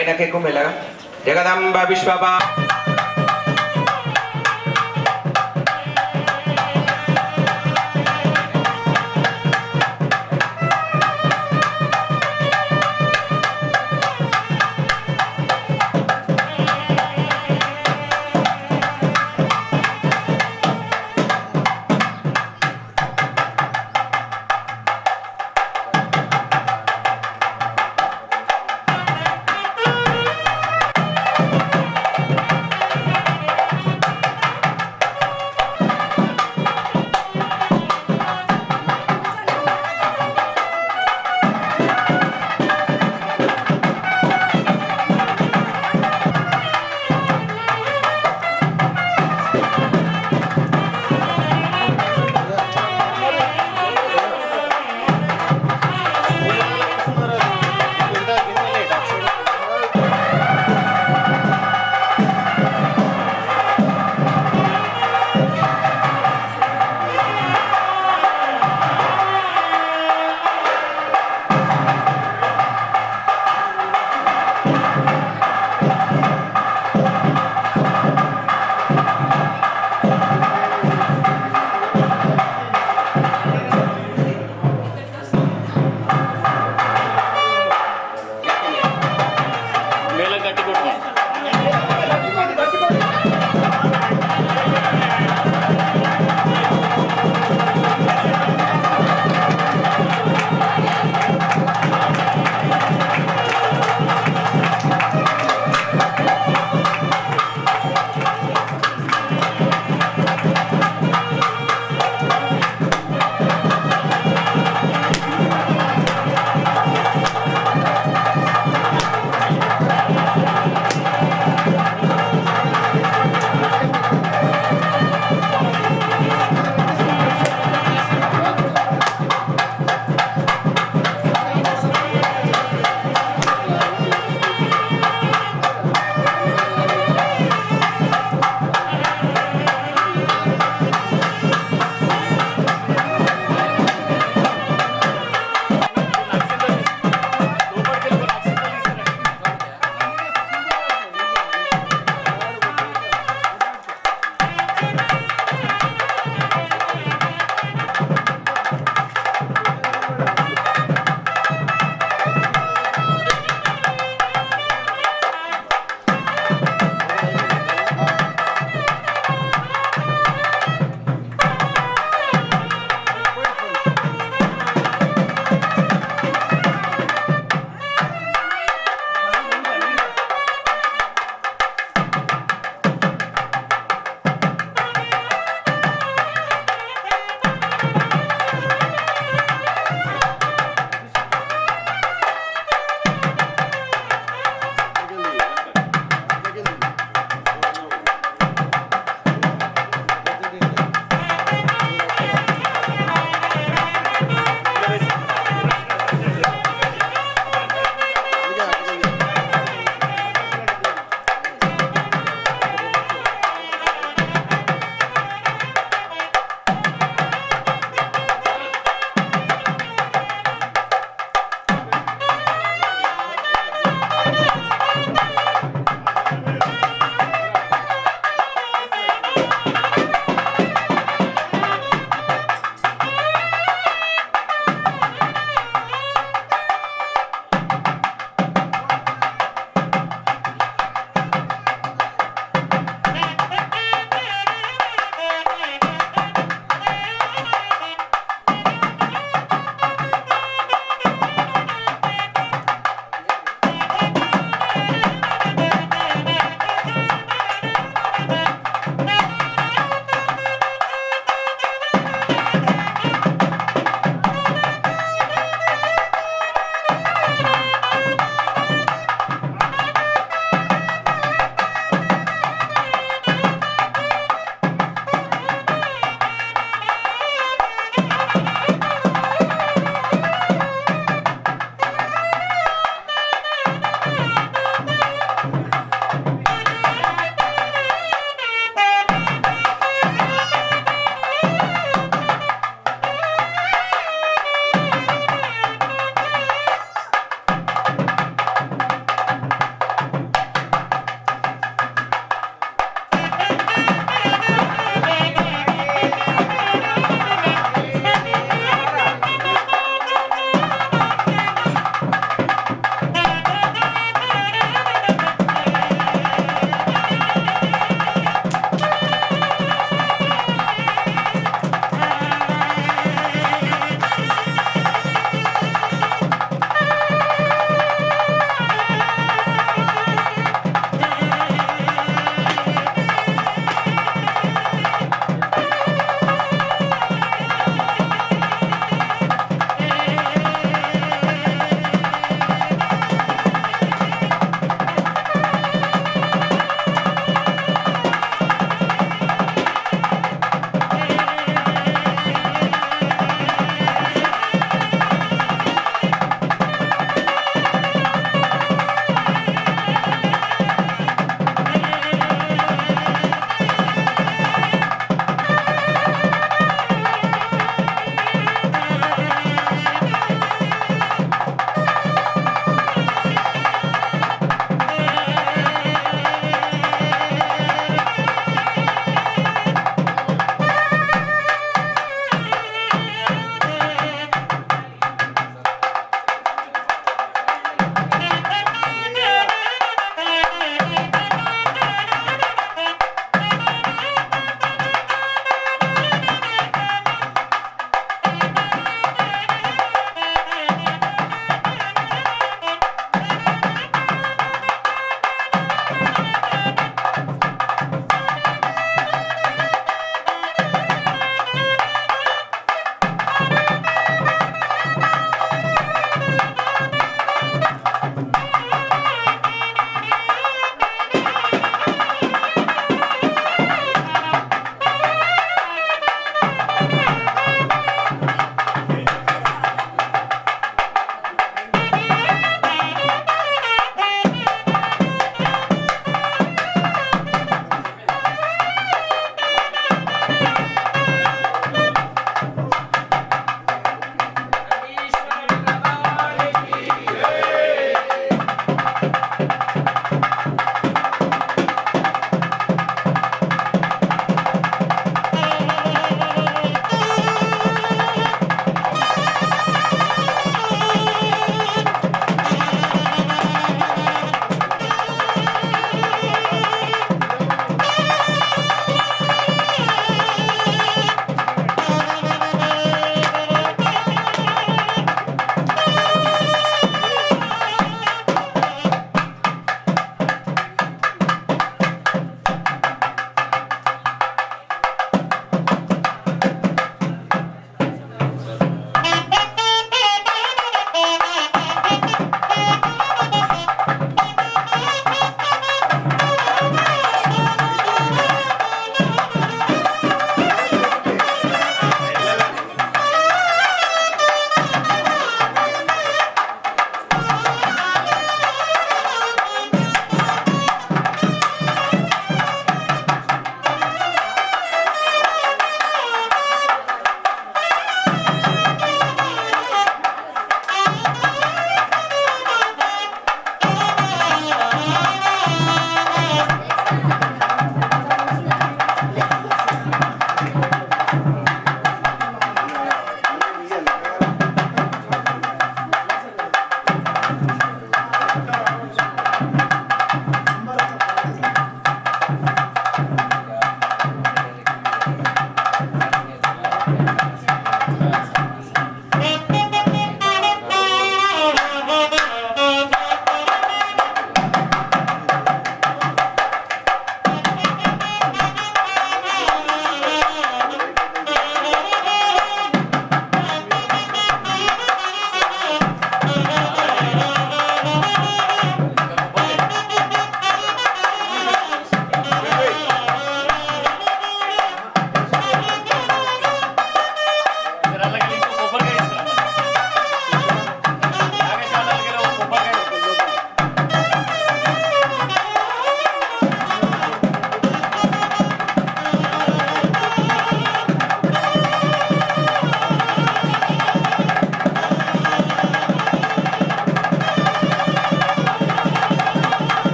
పైనకి ఎక్కువ మెల్లగా. జగదంబ విశ్వపా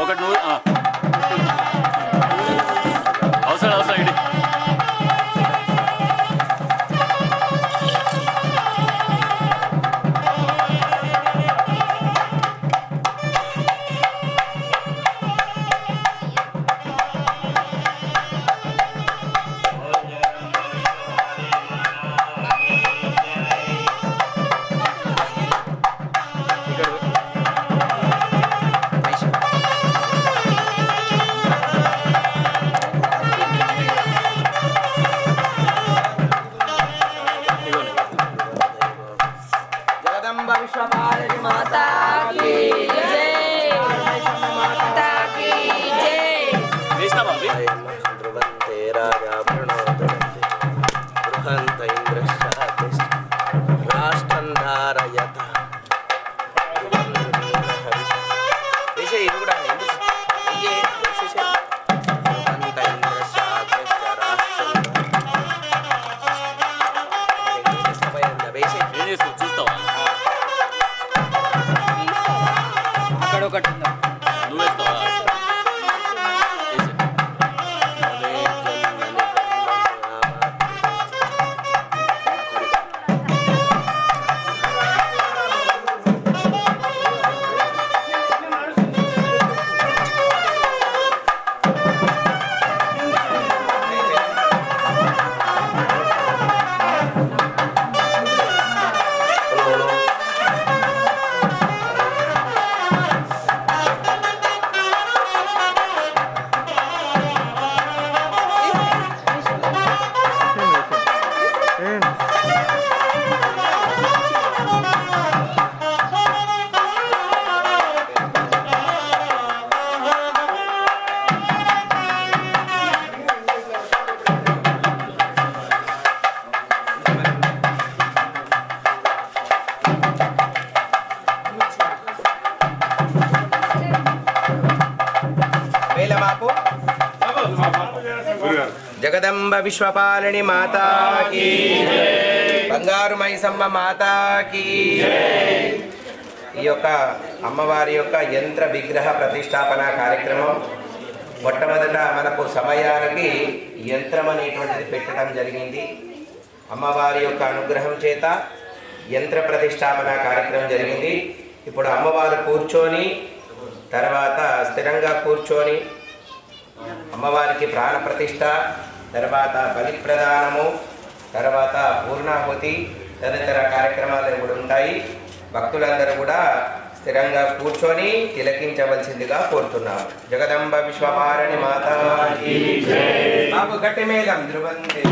ఒకటి నువ్వు అవసరం ఇడి జగదంబ విశ్వపాలిని మాతాకి, బంగారు మైసమ్మ మాతాకి. ఈ యొక్క అమ్మవారి యొక్క యంత్ర విగ్రహ ప్రతిష్టాపన కార్యక్రమం మొట్టమొదట మనకు సమయానికి యంత్రం అనేటువంటిది పెట్టడం జరిగింది. అమ్మవారి యొక్క అనుగ్రహం చేత యంత్ర ప్రతిష్టాపన కార్యక్రమం జరిగింది. ఇప్పుడు అమ్మవారు కూర్చొని తర్వాత స్థిరంగా కూర్చొని అమ్మవారికి ప్రాణ ప్రతిష్ట, తర్వాత బలి ప్రదానము, తర్వాత పూర్ణాహుతి తదితర కార్యక్రమాలు కూడా ఉంటాయి. భక్తులందరూ కూడా స్థిరంగా కూర్చొని తిలకించవలసిందిగా కోరుతున్నాము. జగదంబ విశ్వపాలిని మాతాకి బాబు గట్టి మేళం ధ్రువంతి.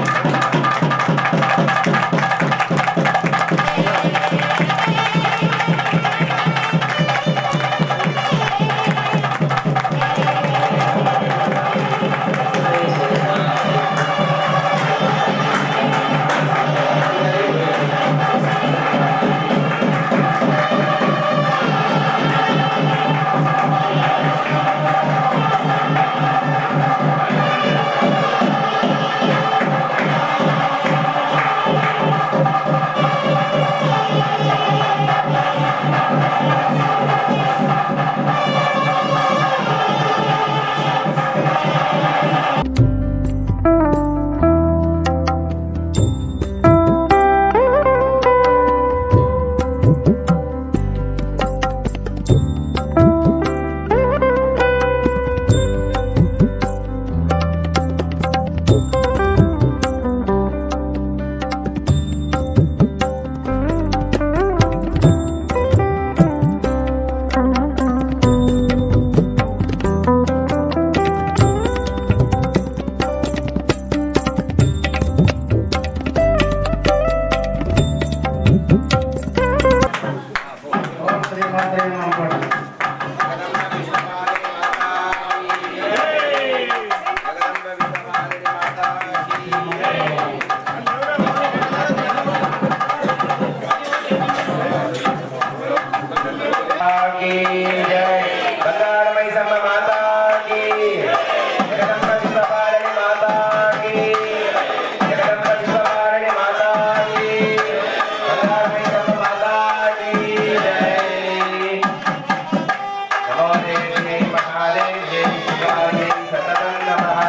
लक्ष्म्यै महादेव्यै शिवायै सततं नमः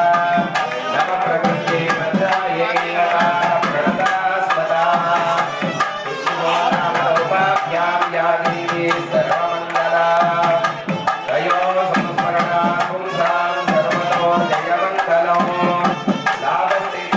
नमः प्रकृत्यै भद्रायै नमः प्रणतास्मदा विष्णो नामोपाभ्यां या देवी सर्वमङ्गला तयो संस्मरणा पुंसां सर्वतो जयमङ्गलो लाभस्ते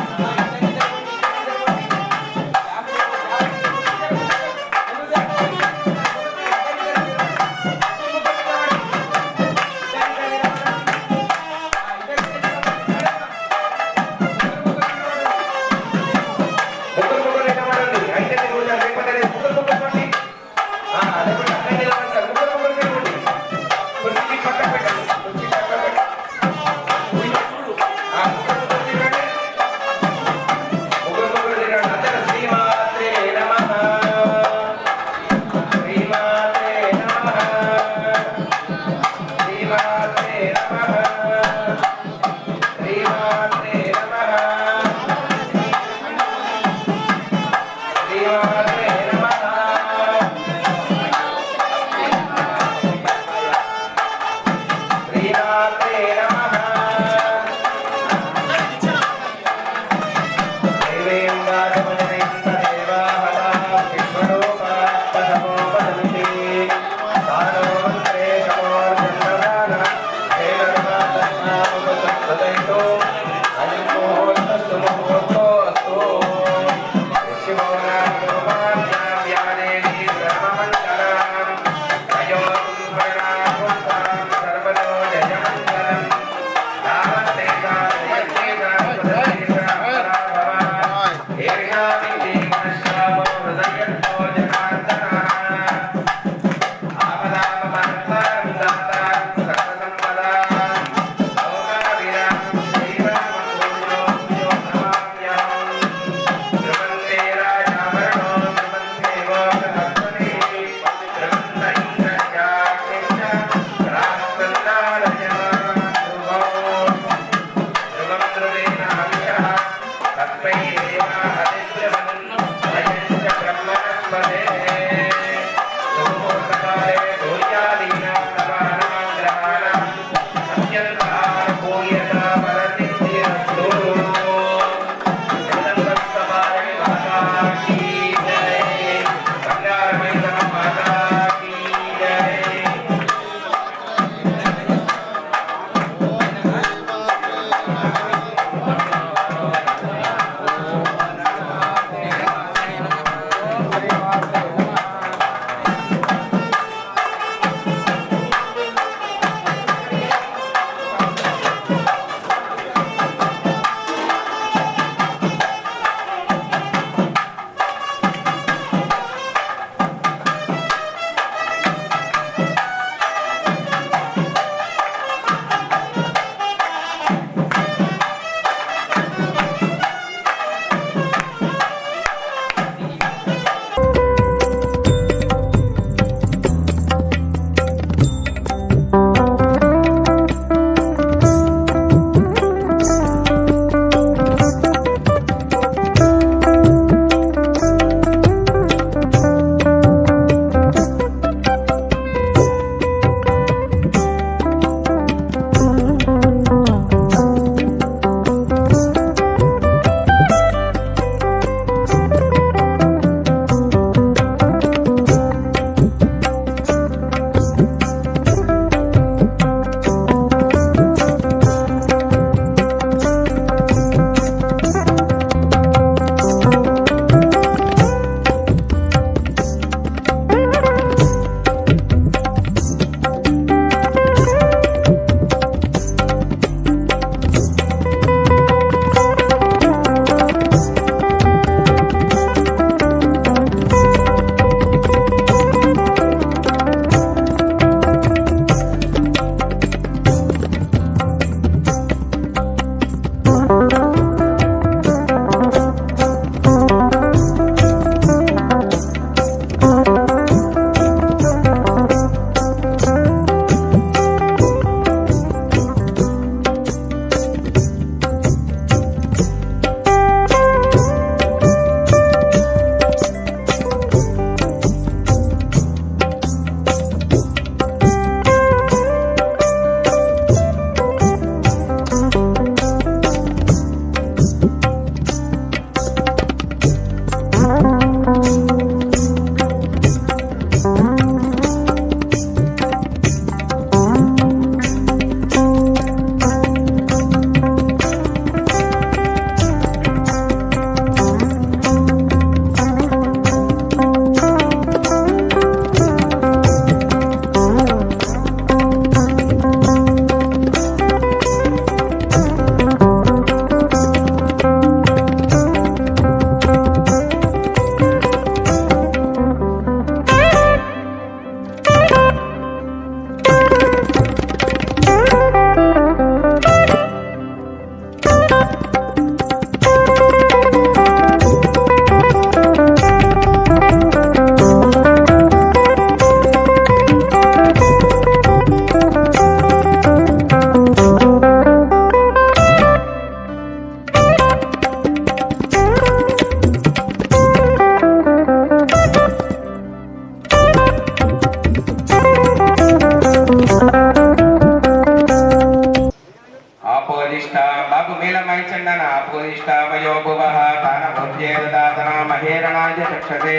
वागुमेलमयचन्दन पूजिष्ठामयो भुवः तानभुज्ये ददातना महेरणाय चक्षसे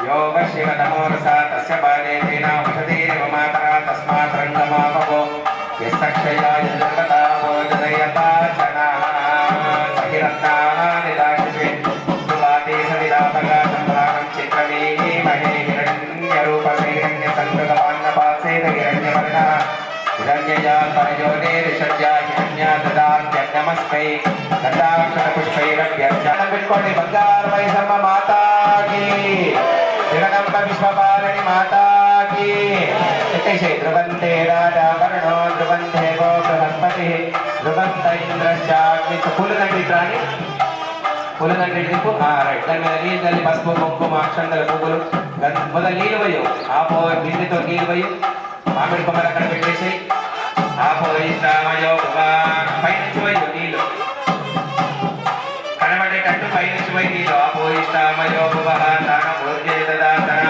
यो वशिवतमोरसा तस्य बाले तेनावषधेरिव मातरा तस्मात् रङ्गमापवो यस्तक्षयाय जगता भोजनयता जनाः सहिरत्नाः निदाशिषे सुवाते सविदापगा सम्भागं चित्रमेहि महे हिरण्यरूपसे हिरण्यसङ्कृतवान्नपासेन हिरण्यवर्णः हिरण्यजातयोनेरिषज्या हिरण्या ददात्यन्नमस्मै दण्डाक्षतपुष्पैरभ्यर्चनं పెట్టుకోండి బంగారమైసమ్మ మాతాకి జగదంబ విశ్వపాలని మాతాకి ఇతిశే ధ్రువంతే రాజా వర్ణో ధ్రువంతే గో బృహస్పతి ధ్రువంత ఇంద్రశ్చాగ్ని పూలదండి ప్రాణి పూలదండి దింపు రైట్ దాని మీద నీళ్ళు తల్లి పసుపు కుంకుమ అక్షంతల పువ్వులు మొదలు నీళ్ళు పోయి ఆపో బిందెతో నీళ్ళు పోయి మామిడి కొమ్మలు అక్కడ పెట్టేసి ఆపోయిస్తామయో పైనుంచి పోయి నీళ్ళు కనబడేటట్టు పైనుంచి పోయి నీళ్ళు ఆపోయిస్తామయో తాన భోజేదాతన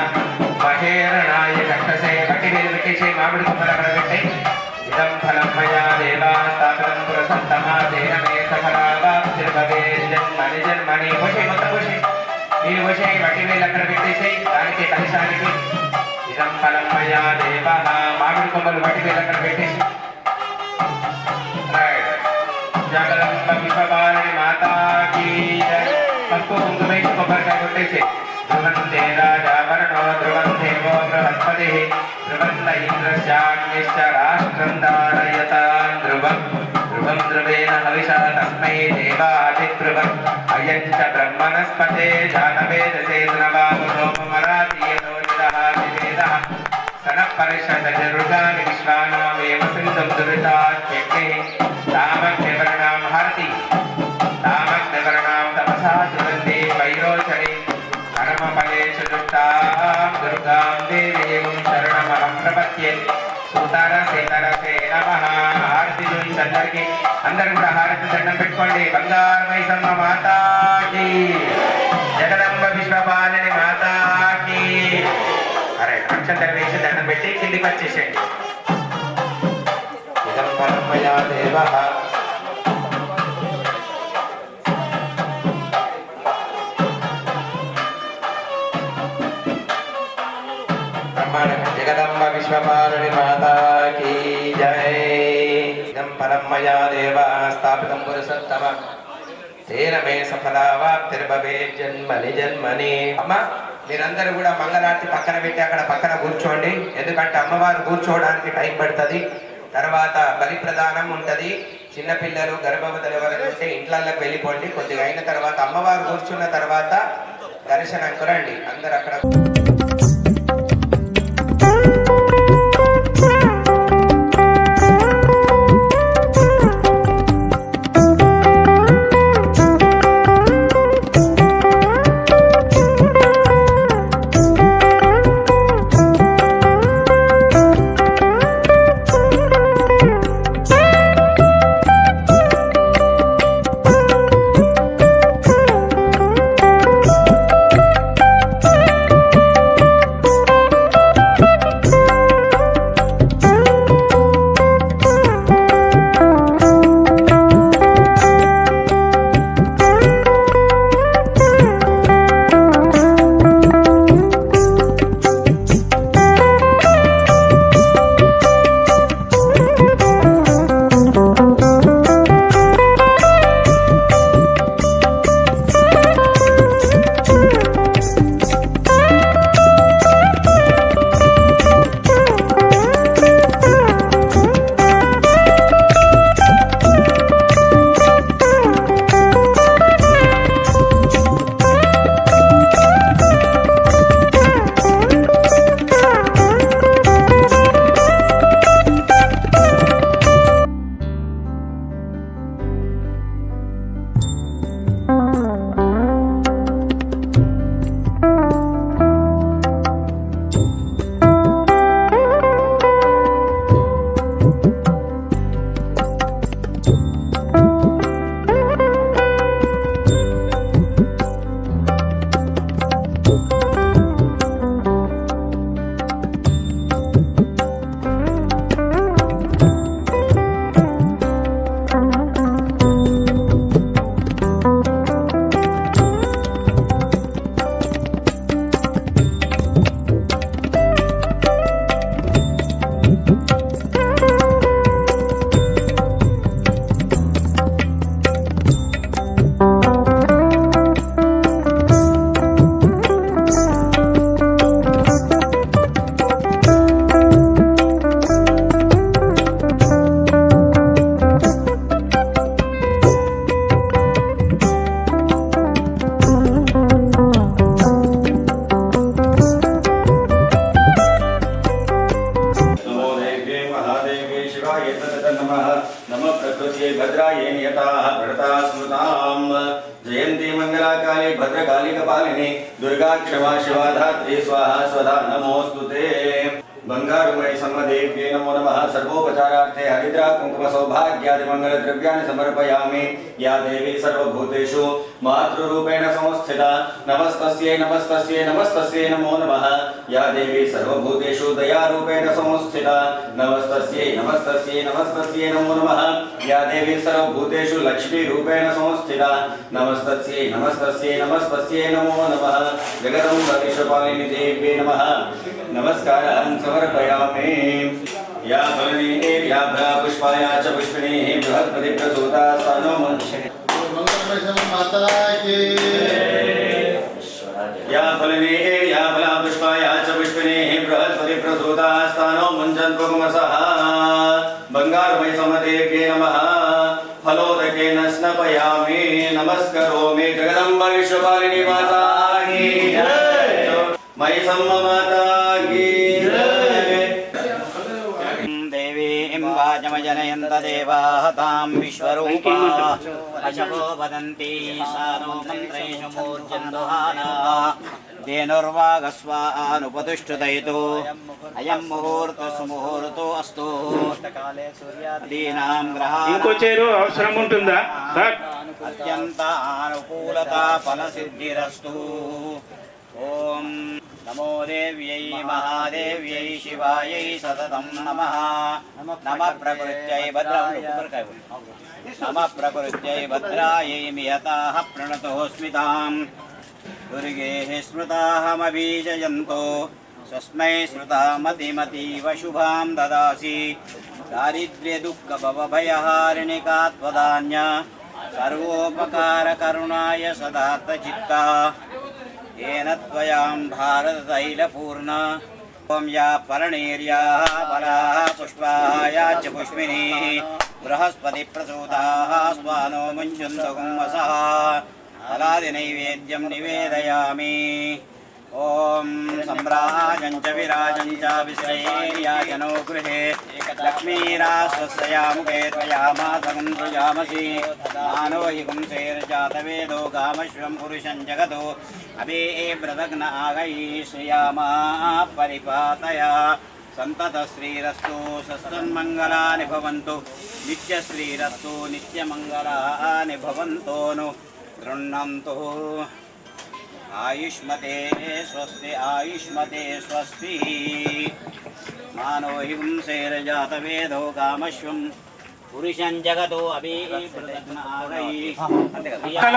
మహేరణాయ కక్షసే బట్టి వేలు పెట్టేసి మామిడి కొమ్మలు అక్కడ పెట్టాయి ఇదం ఫలం మయా దేవా స్థాపితం పురసత్తమా దేహమే సఫలాభే జన్మని జన్మని పోసే మొత్తం పోసే నీళ్ళు పోసే బట్టి వేలు అక్కడ పెట్టేసి దానికి కలశానికి ఇదం ఫలం మయా దేవా మామిడి కొమ్మలు బట్టి వేలు అక్కడ పెట్టేసి జగదంబ విశ్వపాలని మాతాకి పసుపు కుంకుమేసి కొబ్బరికాయ కొట్టేసి ధ్రువంతే రాజా వర్ణో ధ్రువంతే గో బృహస్పతి ధ్రువంత ఇంద్రశ్చాగ్నిశ్చ రాష్ట్రం ధారయత ధ్రువం ధ్రువం ధ్రువేణ హవిషా తస్మై దేవాదిధ్రువం అయం చ బ్రహ్మణస్పతే జాతవేదసే ధనవామరాతీయతో నిదహాతివేదః సనః పరిషదజరుగాని విశ్వానామేవ సింధుం దురితాత్యగ్నే तामग्निवर्णां हरति तामग्निवर्णां तपसा जुरन्ते वैरोचने कर्मफलेषु दुष्टां दुर्गां देवीं शरणमहं प्रपद्ये సుతరసే నమః హారతి చూపించి అందరికి అందరు కూడా హారతి దండం పెట్టుకోండి బంగారమైసమ్మ మాతాకి జగదంబ విశ్వపాలని మాతాకి అరే అక్షంతలు వేసి దండం పెట్టి కిందికి వచ్చేసేయండి ఇదం ఫలం మయా దేవః జగదంబ విశ్వపాలని మాతాకి జై ఇదం ఫలం మయా దేవః స్థాపితం పురుషోత్తమ తేన మే సఫలావాప్తిర్భవే జన్మని జన్మని. అమ్మ మీరందరూ కూడా మంగళారతి పక్కన పెట్టి అక్కడ పక్కన కూర్చోండి, ఎందుకంటే అమ్మవారు కూర్చోవడానికి టైం పడుతుంది. తర్వాత బలి ప్రదానం ఉంటది. చిన్నపిల్లలు గర్భవతులు ఎవరైనా ఉంటే ఇంట్లకి వెళ్ళిపోండి. కొద్దిగా అయిన తర్వాత అమ్మవారు కూర్చున్న తర్వాత దర్శనంకు రండి. అందరు అక్కడ नमः नमः प्रकृत्यै भद्रायै नियताः प्रणता स्मृताम् जयन्ती मङ्गलाकाली भद्रकाली कपालिनी दुर्गा क्षमा शिवा धात्री स्वाहा स्वधा नमोऽस्तुते बंगारुमयि सम्मदेव्यै नमो नमः सर्वोपचारार्थे हरिद्रा कुंकुम सौभाग्यादि मंगल द्रव्याणि समर्पयामि या देवी सर्वभूतेषु मातृरूपेण संस्थिता नमस्तस्यै नमस्तस्यै नमस्तस्यै नमो नमः या देवी सर्वभूतेषु दयारूपेण संस्थिता नमस्तस्यै नमस्तस्यै नमस्तस्यै नमो नमः या देवी सर्वभूतेषु लक्ष्मीरूपेण संस्थिता नमस्तस्यै नमस्तस्यै नमस्तस्यै नमो नमः जगदम्ब विश्वपालिनी देव्यै नमः नमस्कारं समर्पयामि या फलनी या फला पुष्पाया च पुष्पिणी बृहस्पति प्रसूता स्तनो माता की या फलनी या फला पुष्पाया च पुष्पिणी बृहस्पति प्रसूता स्तनो मुञ्चन्त्वमसः बंगारुमयि समदेव्यै नमः फलोदकेन स्नपयामि नमस्करोमि जगदम्ब विश्वपालिनी माता की मयि सम्म माता की जनयन्त देवाः तां विश्वरूपा अशवो वदन्ति सानो मन्त्रेषु मूर्जन्दुहाना धेनुर्वागस्वानुपतिष्ठितयतु अयं मुहूर्तः सुमुहूर्तो अस्तु दीनां ग्रहाणां ఇంకో చేరు అవసరం ఉంటుందా సార్ अत्यन्त अनुकूलता फलसिद्धिरस्तु ओम नमो देव्यै महादेव्यै शिवायै सततं नमः नमः प्रकृत्यै नमः प्रकृत्यै भद्रायै मियताः प्रणतोऽस्मितां दुर्गेः स्मृताहमबीजयन्तो स्वस्मै स्मृतामतिमतीव शुभां ददासि दारिद्र्यदुःखभवभयहारिणिका त्वदान्य सर्वोपकारकरुणाय सदात्तचित्ता येन त्वयां भारततैलपूर्ण ॐ या पर्णेर्याः फलाः पुष्पाः या च पुष्पिनीः बृहस्पतिप्रसूताः स्वानो मुञ्चन्तुगुंवसः फलादिनैवेद्यं निवेदयामि ॐ सम्राजं च विराजं च विश्रैर्याजनो गृहे लक्ष्मीरास्वस्या मुखे त्वयामासकं सृजामसि मानो हि पुंसेर्जातवेदो गामश्वं पुरुषं जगतो अभे व्रतघ्न आगैः श्रियामा परिपातया सन्ततश्रीरस्तु सत्सन्मङ्गलानि भवन्तु नित्यश्रीरस्तु नित्यमङ्गलानि भवन्तो नु गृह्णन्तु आयुष्मते स्वस्ति आयुष्मते स्वस्ति मानो हि पुंसेर्जातवेदो कामश्वं पुरुषं जगतो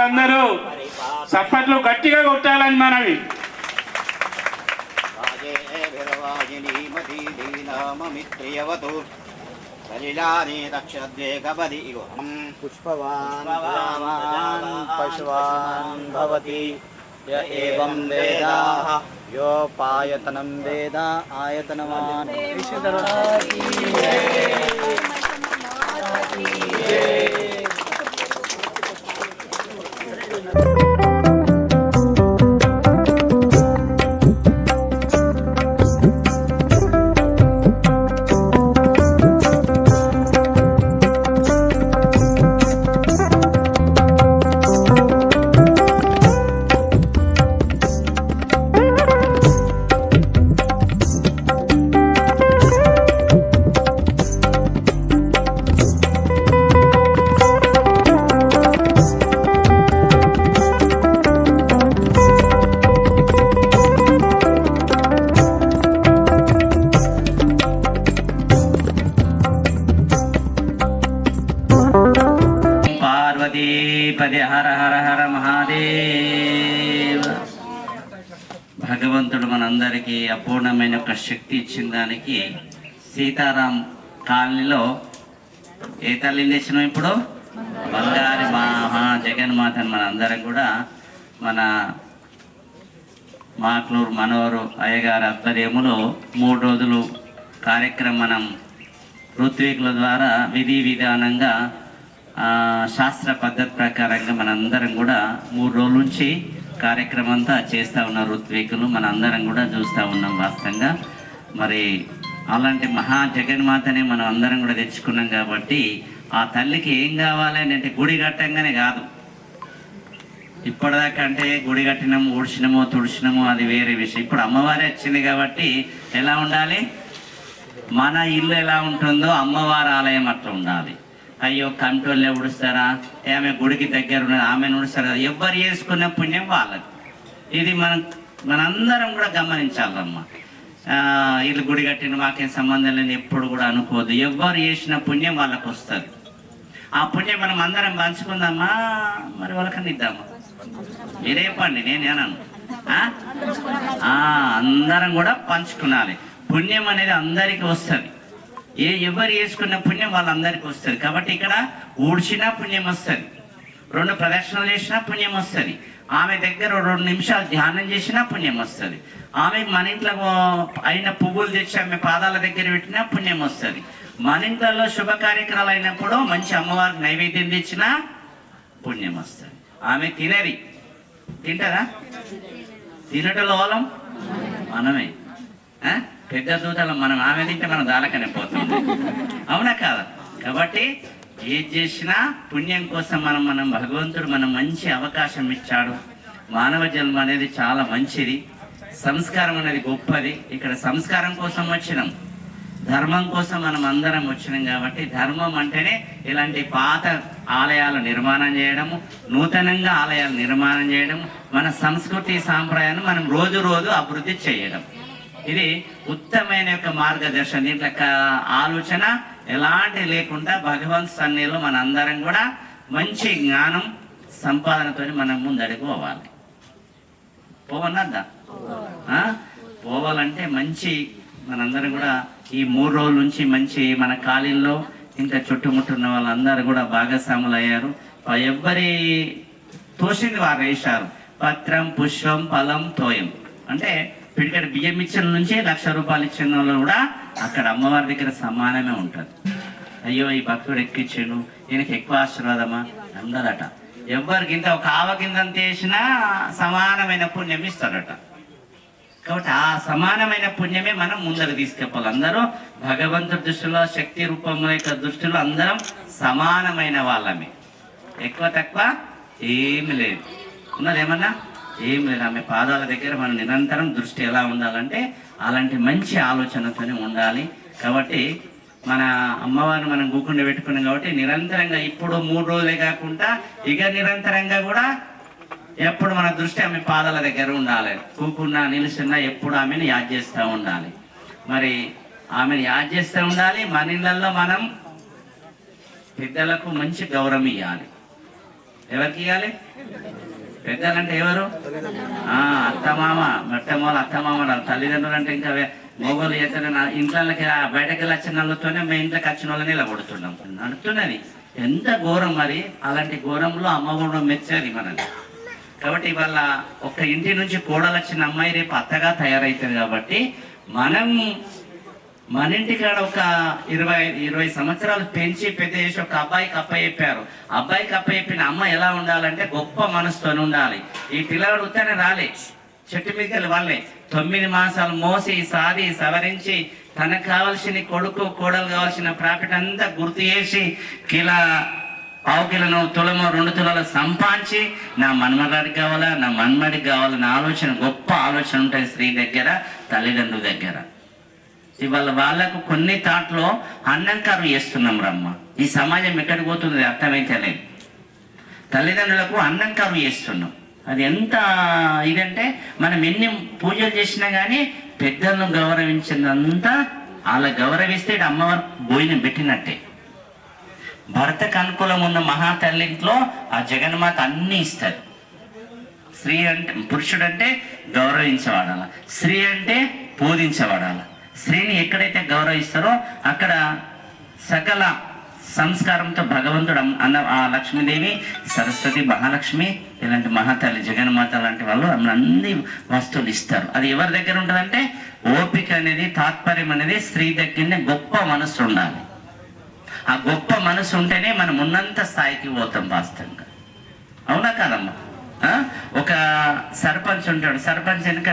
అందరూ చప్పట్లు గట్టిగా కొట్టాలని మనవి राजेभिर्वाजिनीमतीदीनाममित्रियवतु सलिलानि दक्षद्वे कपदि इव पुष्पवान् पशुवान् भवति य एवं वेदाः योपायतनं वेद आयतनवान् పదే హర హర హర మహాదేవ్. భగవంతుడు మనందరికీ అపూర్ణమైన ఒక శక్తి ఇచ్చిన దానికి సీతారాం కాలనీలో ఏ తల్లిని తెచ్చినాం ఇప్పుడు? బంగారి మహా జగన్మాతను మనందరం కూడా మన మాక్లూరు మనోరు అయ్యగారి ఆధ్వర్యంలో 3 రోజులు కార్యక్రమం మనం ఋత్వికుల ద్వారా విధి విధానంగా శాస్త్ర పద్ధతి ప్రకారంగా మనందరం కూడా 3 రోజుల నుంచి కార్యక్రమం అంతా చేస్తూ ఉన్నారు ఋత్వికులు. మనందరం కూడా చూస్తూ ఉన్నాం. వాస్తవంగా మరి అలాంటి మహా జగన్మాతని మనం అందరం కూడా తెచ్చుకున్నాం కాబట్టి ఆ తల్లికి ఏం కావాలని అంటే గుడి కట్టంగానే కాదు. ఇప్పటిదాకా అంటే గుడి కట్టినాము, ఊడ్చినాము, తుడిచినాము, అది వేరే విషయం. ఇప్పుడు అమ్మవారే వచ్చింది కాబట్టి ఎలా ఉండాలి? మన ఇల్లు ఎలా ఉంటుందో అమ్మవారి ఆలయం అట్లా ఉండాలి. అయ్యో కంటోళ్ళే ఉడుస్తారా, ఆమె గుడికి దగ్గర ఉన్నది ఆమెను ఉడుస్తారా, ఎవరు చేసుకున్న పుణ్యం వాళ్ళకి. ఇది మనందరం కూడా గమనించాలమ్మా. ఇల్లు గుడి కట్టిన మాకేం సంబంధం లేని ఎప్పుడు కూడా అనుకోదు. ఎవరు చేసిన పుణ్యం వాళ్ళకు వస్తుంది. ఆ పుణ్యం మనం అందరం పంచుకుందామా, మరి వాళ్ళకన్నా ఇద్దామా? మీరే పండి, నేను అన్నాను. అందరం కూడా పంచుకున్నాలి. పుణ్యం అనేది అందరికీ వస్తుంది. ఎవరు చేసుకున్న పుణ్యం వాళ్ళందరికీ వస్తుంది. కాబట్టి ఇక్కడ ఊడ్చినా పుణ్యం వస్తుంది, 2 ప్రదక్షిణలు చేసినా పుణ్యం వస్తుంది, ఆమె దగ్గర 2 నిమిషాలు ధ్యానం చేసినా పుణ్యం వస్తుంది, ఆమెకు మన ఇంట్లో అయిన పువ్వులు తెచ్చి ఆమె పాదాల దగ్గర పెట్టినా పుణ్యం వస్తుంది, మన ఇంట్లో శుభ కార్యక్రమాలు అయినప్పుడు మంచి అమ్మవారికి నైవేద్యం తెచ్చినా పుణ్యం వస్తుంది. ఆమె తింటదా? తినటలో వాళ్ళం మనమే. పెద్ద దూతలు మనం. ఆమె తింటే మనం దాలకనే పోతుంది. అవునా కాదా? కాబట్టి ఏది చేసినా పుణ్యం కోసం మనం భగవంతుడు మనం మంచి అవకాశం ఇచ్చాడు. మానవ జన్మ అనేది చాలా మంచిది. సంస్కారం అనేది గొప్పది. ఇక్కడ సంస్కారం కోసం వచ్చినాం, ధర్మం కోసం మనం అందరం వచ్చినాం. కాబట్టి ధర్మం అంటేనే ఇలాంటి పాత ఆలయాలు నిర్మాణం చేయడము, నూతనంగా ఆలయాలు నిర్మాణం చేయడం, మన సంస్కృతి సాంప్రదాయాన్ని మనం రోజు రోజు అభివృద్ధి చేయడం. ఇది ఉత్తమైన యొక్క మార్గదర్శనం. దీంట్లో ఆలోచన ఎలాంటి లేకుండా భగవంత్ సన్నిధిలో మన అందరం కూడా మంచి జ్ఞానం సంపాదనతో మనం ముందడికి పోవాలి. పోవన్నద్దా? పోవాలంటే మంచి మనందరం కూడా ఈ 3 రోజుల నుంచి మంచి మన కాలంలో ఇంకా చుట్టుముట్టున్న వాళ్ళందరూ కూడా భాగస్వాములు అయ్యారు. ఎవ్వరి తోసింది వారు వేశారు. పత్రం, పుష్పం, ఫలం, తోయం అంటే పిడికడ బియ్యం ఇచ్చిన నుంచి 1,00,000 రూపాయలు ఇచ్చిన వాళ్ళు కూడా అక్కడ అమ్మవారి దగ్గర సమానమే ఉంటుంది. అయ్యో ఈ భక్తుడు ఎక్కిచ్చాడు, ఈయనకి ఎక్కువ ఆశీర్వాదమా అందరట. ఎవరికి ఇంత ఒక ఆవకిందంత వేసినా సమానమైన పుణ్యం ఇస్తారట. కాబట్టి ఆ సమానమైన పుణ్యమే మనం ముందరకు తీసుకెళ్ళాలి. అందరూ భగవంతుడి దృష్టిలో, శక్తి రూపంలో యొక్క దృష్టిలో అందరం సమానమైన వాళ్ళమే. ఎక్కువ తక్కువ ఏమి లేదు. ఉన్నదేమన్నా? ఏం లేదు. ఆమె పాదాల దగ్గర మనం నిరంతరం దృష్టి ఎలా ఉండాలంటే అలాంటి మంచి ఆలోచనతోనే ఉండాలి. కాబట్టి మన అమ్మవారిని మనం గూకుండా పెట్టుకున్నాం కాబట్టి నిరంతరంగా ఇప్పుడు 3 రోజులే కాకుండా ఇక నిరంతరంగా కూడా ఎప్పుడు మన దృష్టి ఆమె పాదాల దగ్గర ఉండాలి. కూకున్నా నిలుచున్నా ఎప్పుడు ఆమెను యాద్ చేస్తూ ఉండాలి. మరి ఆమెను యాద్ చేస్తూ ఉండాలి. మన ఇళ్ళల్లో మనం పెద్దలకు మంచి గౌరవం ఇవ్వాలి. ఎవరికి ఇవ్వాలి? పెద్దలంటే ఎవరు? అత్తమామ, మెట్టమాల అత్తమామ. తల్లిదండ్రులు అంటే ఇంకా మొగోళ్ళు ఎక్కడ ఇంట్లోకి బయటకి వచ్చిన వాళ్ళతోనే మేము ఇంట్లోకి వచ్చిన వాళ్ళని ఇలా కొడుతున్నాం. నడుతున్నది ఎంత ఘోరం. మరి అలాంటి ఘోరంలో అమ్మ కూడా మెచ్చేది మనల్ని. కాబట్టి ఇవాళ ఒక ఇంటి నుంచి కోడలు వచ్చిన అమ్మాయి రేపు అత్తగా తయారవుతుంది. కాబట్టి మనం మన ఇంటికాడ ఒక 20 సంవత్సరాలు పెంచి పెద్ద చేసి ఒక అబ్బాయికి అప్పచెప్పారు. అబ్బాయికి అప్పచెప్పిన అమ్మ ఎలా ఉండాలంటే గొప్ప మనసుతో ఉండాలి. ఈ పిల్లవాడు ఉత్తనే రాలే, చెట్టు మీదకి వెళ్ళి వాళ్ళే 9 మాసాలు మోసి సాది సవరించి తనకు కావాల్సిన కొడుకు కోడలు కావాల్సిన ప్రాఫిట్ అంతా గుర్తు చేసి పావు కిలోను తులమో 2 తులాలు సంపాదించి నా మన్మగాడికి కావాలా, నా మన్మడికి కావాలన్న ఆలోచన, గొప్ప ఆలోచన ఉంటుంది స్త్రీ దగ్గర, తల్లిదండ్రుల దగ్గర. ఇవాళ వాళ్ళకు కొన్ని తాట్లో అన్నంకారు చేస్తున్నాం రమ్మ. ఈ సమాజం ఎక్కడికి పోతుంది అర్థమైతే లేదు. తల్లిదండ్రులకు అన్నంకారు చేస్తున్నాం. అది ఎంత ఇదంటే మనం ఎన్ని పూజలు చేసినా కానీ పెద్దలను గౌరవించినంతా అలా గౌరవిస్తే అమ్మవారు భోజనం పెట్టినట్టే. భర్తకు అనుకూలం ఉన్న మహాతల్లింట్లో ఆ జగన్మాత అన్ని ఇస్తారు. స్త్రీ అంటే పురుషుడు అంటే గౌరవించబడాల, స్త్రీ అంటే పూజించబడాల. స్త్రీని ఎక్కడైతే గౌరవిస్తారో అక్కడ సకల సంస్కారంతో భగవంతుడు ఆ లక్ష్మీదేవి, సరస్వతి, మహాలక్ష్మి ఇలాంటి మహాతల్లి జగన్మాత లాంటి వాళ్ళు అన్ని వస్తువులు ఇస్తారు. అది ఎవరి దగ్గర ఉంటుందంటే ఓపిక అనేది, తాత్పర్యం అనేది స్త్రీ దగ్గరనే గొప్ప మనసు ఉండాలి. ఆ గొప్ప మనసు ఉంటేనే మనం ఉన్నంత స్థాయికి పోతాం వాస్తవంగా. అవునా కాదమ్మా? ఒక సర్పంచ్ ఉంటాడు, సర్పంచ్ వెనుక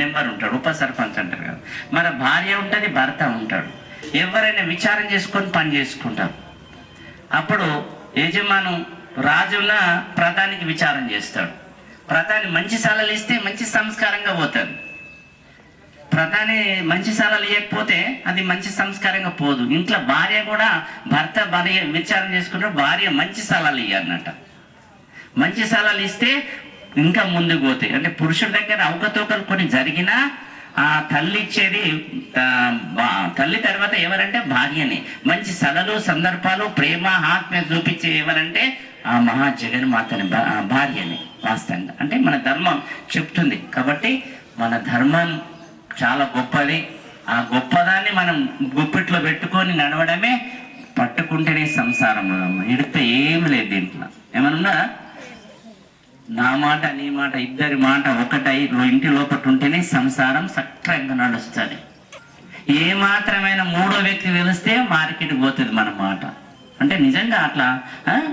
నెంబర్ ఉంటాడు, ఉప సర్పంచ్ అంటారు కదా. మన భార్య ఉంటుంది, భర్త ఉంటాడు. ఎవరైనా విచారం చేసుకొని పని చేసుకుంటారు. అప్పుడు యజమాను రాజున్న ప్రధానికి విచారం చేస్తాడు. ప్రధాని మంచి సలహాలు ఇస్తే మంచి సంస్కారంగా పోతాడు. ప్రధాని మంచి సలహాలు ఇవ్వకపోతే అది మంచి సంస్కారంగా పోదు. ఇంట్లో భార్య కూడా భర్త భార్య విచారం చేసుకుంటే భార్య మంచి సలహాలు ఇవ్వాలన్నట. మంచి సలహాలు ఇస్తే ఇంకా ముందుకు పోతాయి. అంటే పురుషుడి దగ్గర అవకతవకలు కొన్ని జరిగినా ఆ తల్లి ఇచ్చేది తల్లి తర్వాత ఎవరంటే భార్యని. మంచి సలహాలు సందర్భాలు ప్రేమ ఆత్మీయ చూపించే ఎవరంటే ఆ మహా జగన్మాతని భార్యని. వాస్తవంగా అంటే మన ధర్మం చెప్తుంది. కాబట్టి మన ధర్మం చాలా గొప్పది. ఆ గొప్పదాన్ని మనం గుప్పిట్లో పెట్టుకొని నడవడమే. పట్టుకుంటేనే సంసారం, ఇడితే ఏమి లేదు దీంట్లో. ఏమన్నా నా మాట నీ మాట ఇద్దరి మాట ఒకటై ఇంటి లోపల ఉంటేనే సంసారం సక్రంగా నడుస్తుంది. ఏ మాత్రమైన మూడో వ్యక్తి తెలిస్తే మార్కెట్ పోతుంది మన మాట. అంటే నిజంగా అట్లా.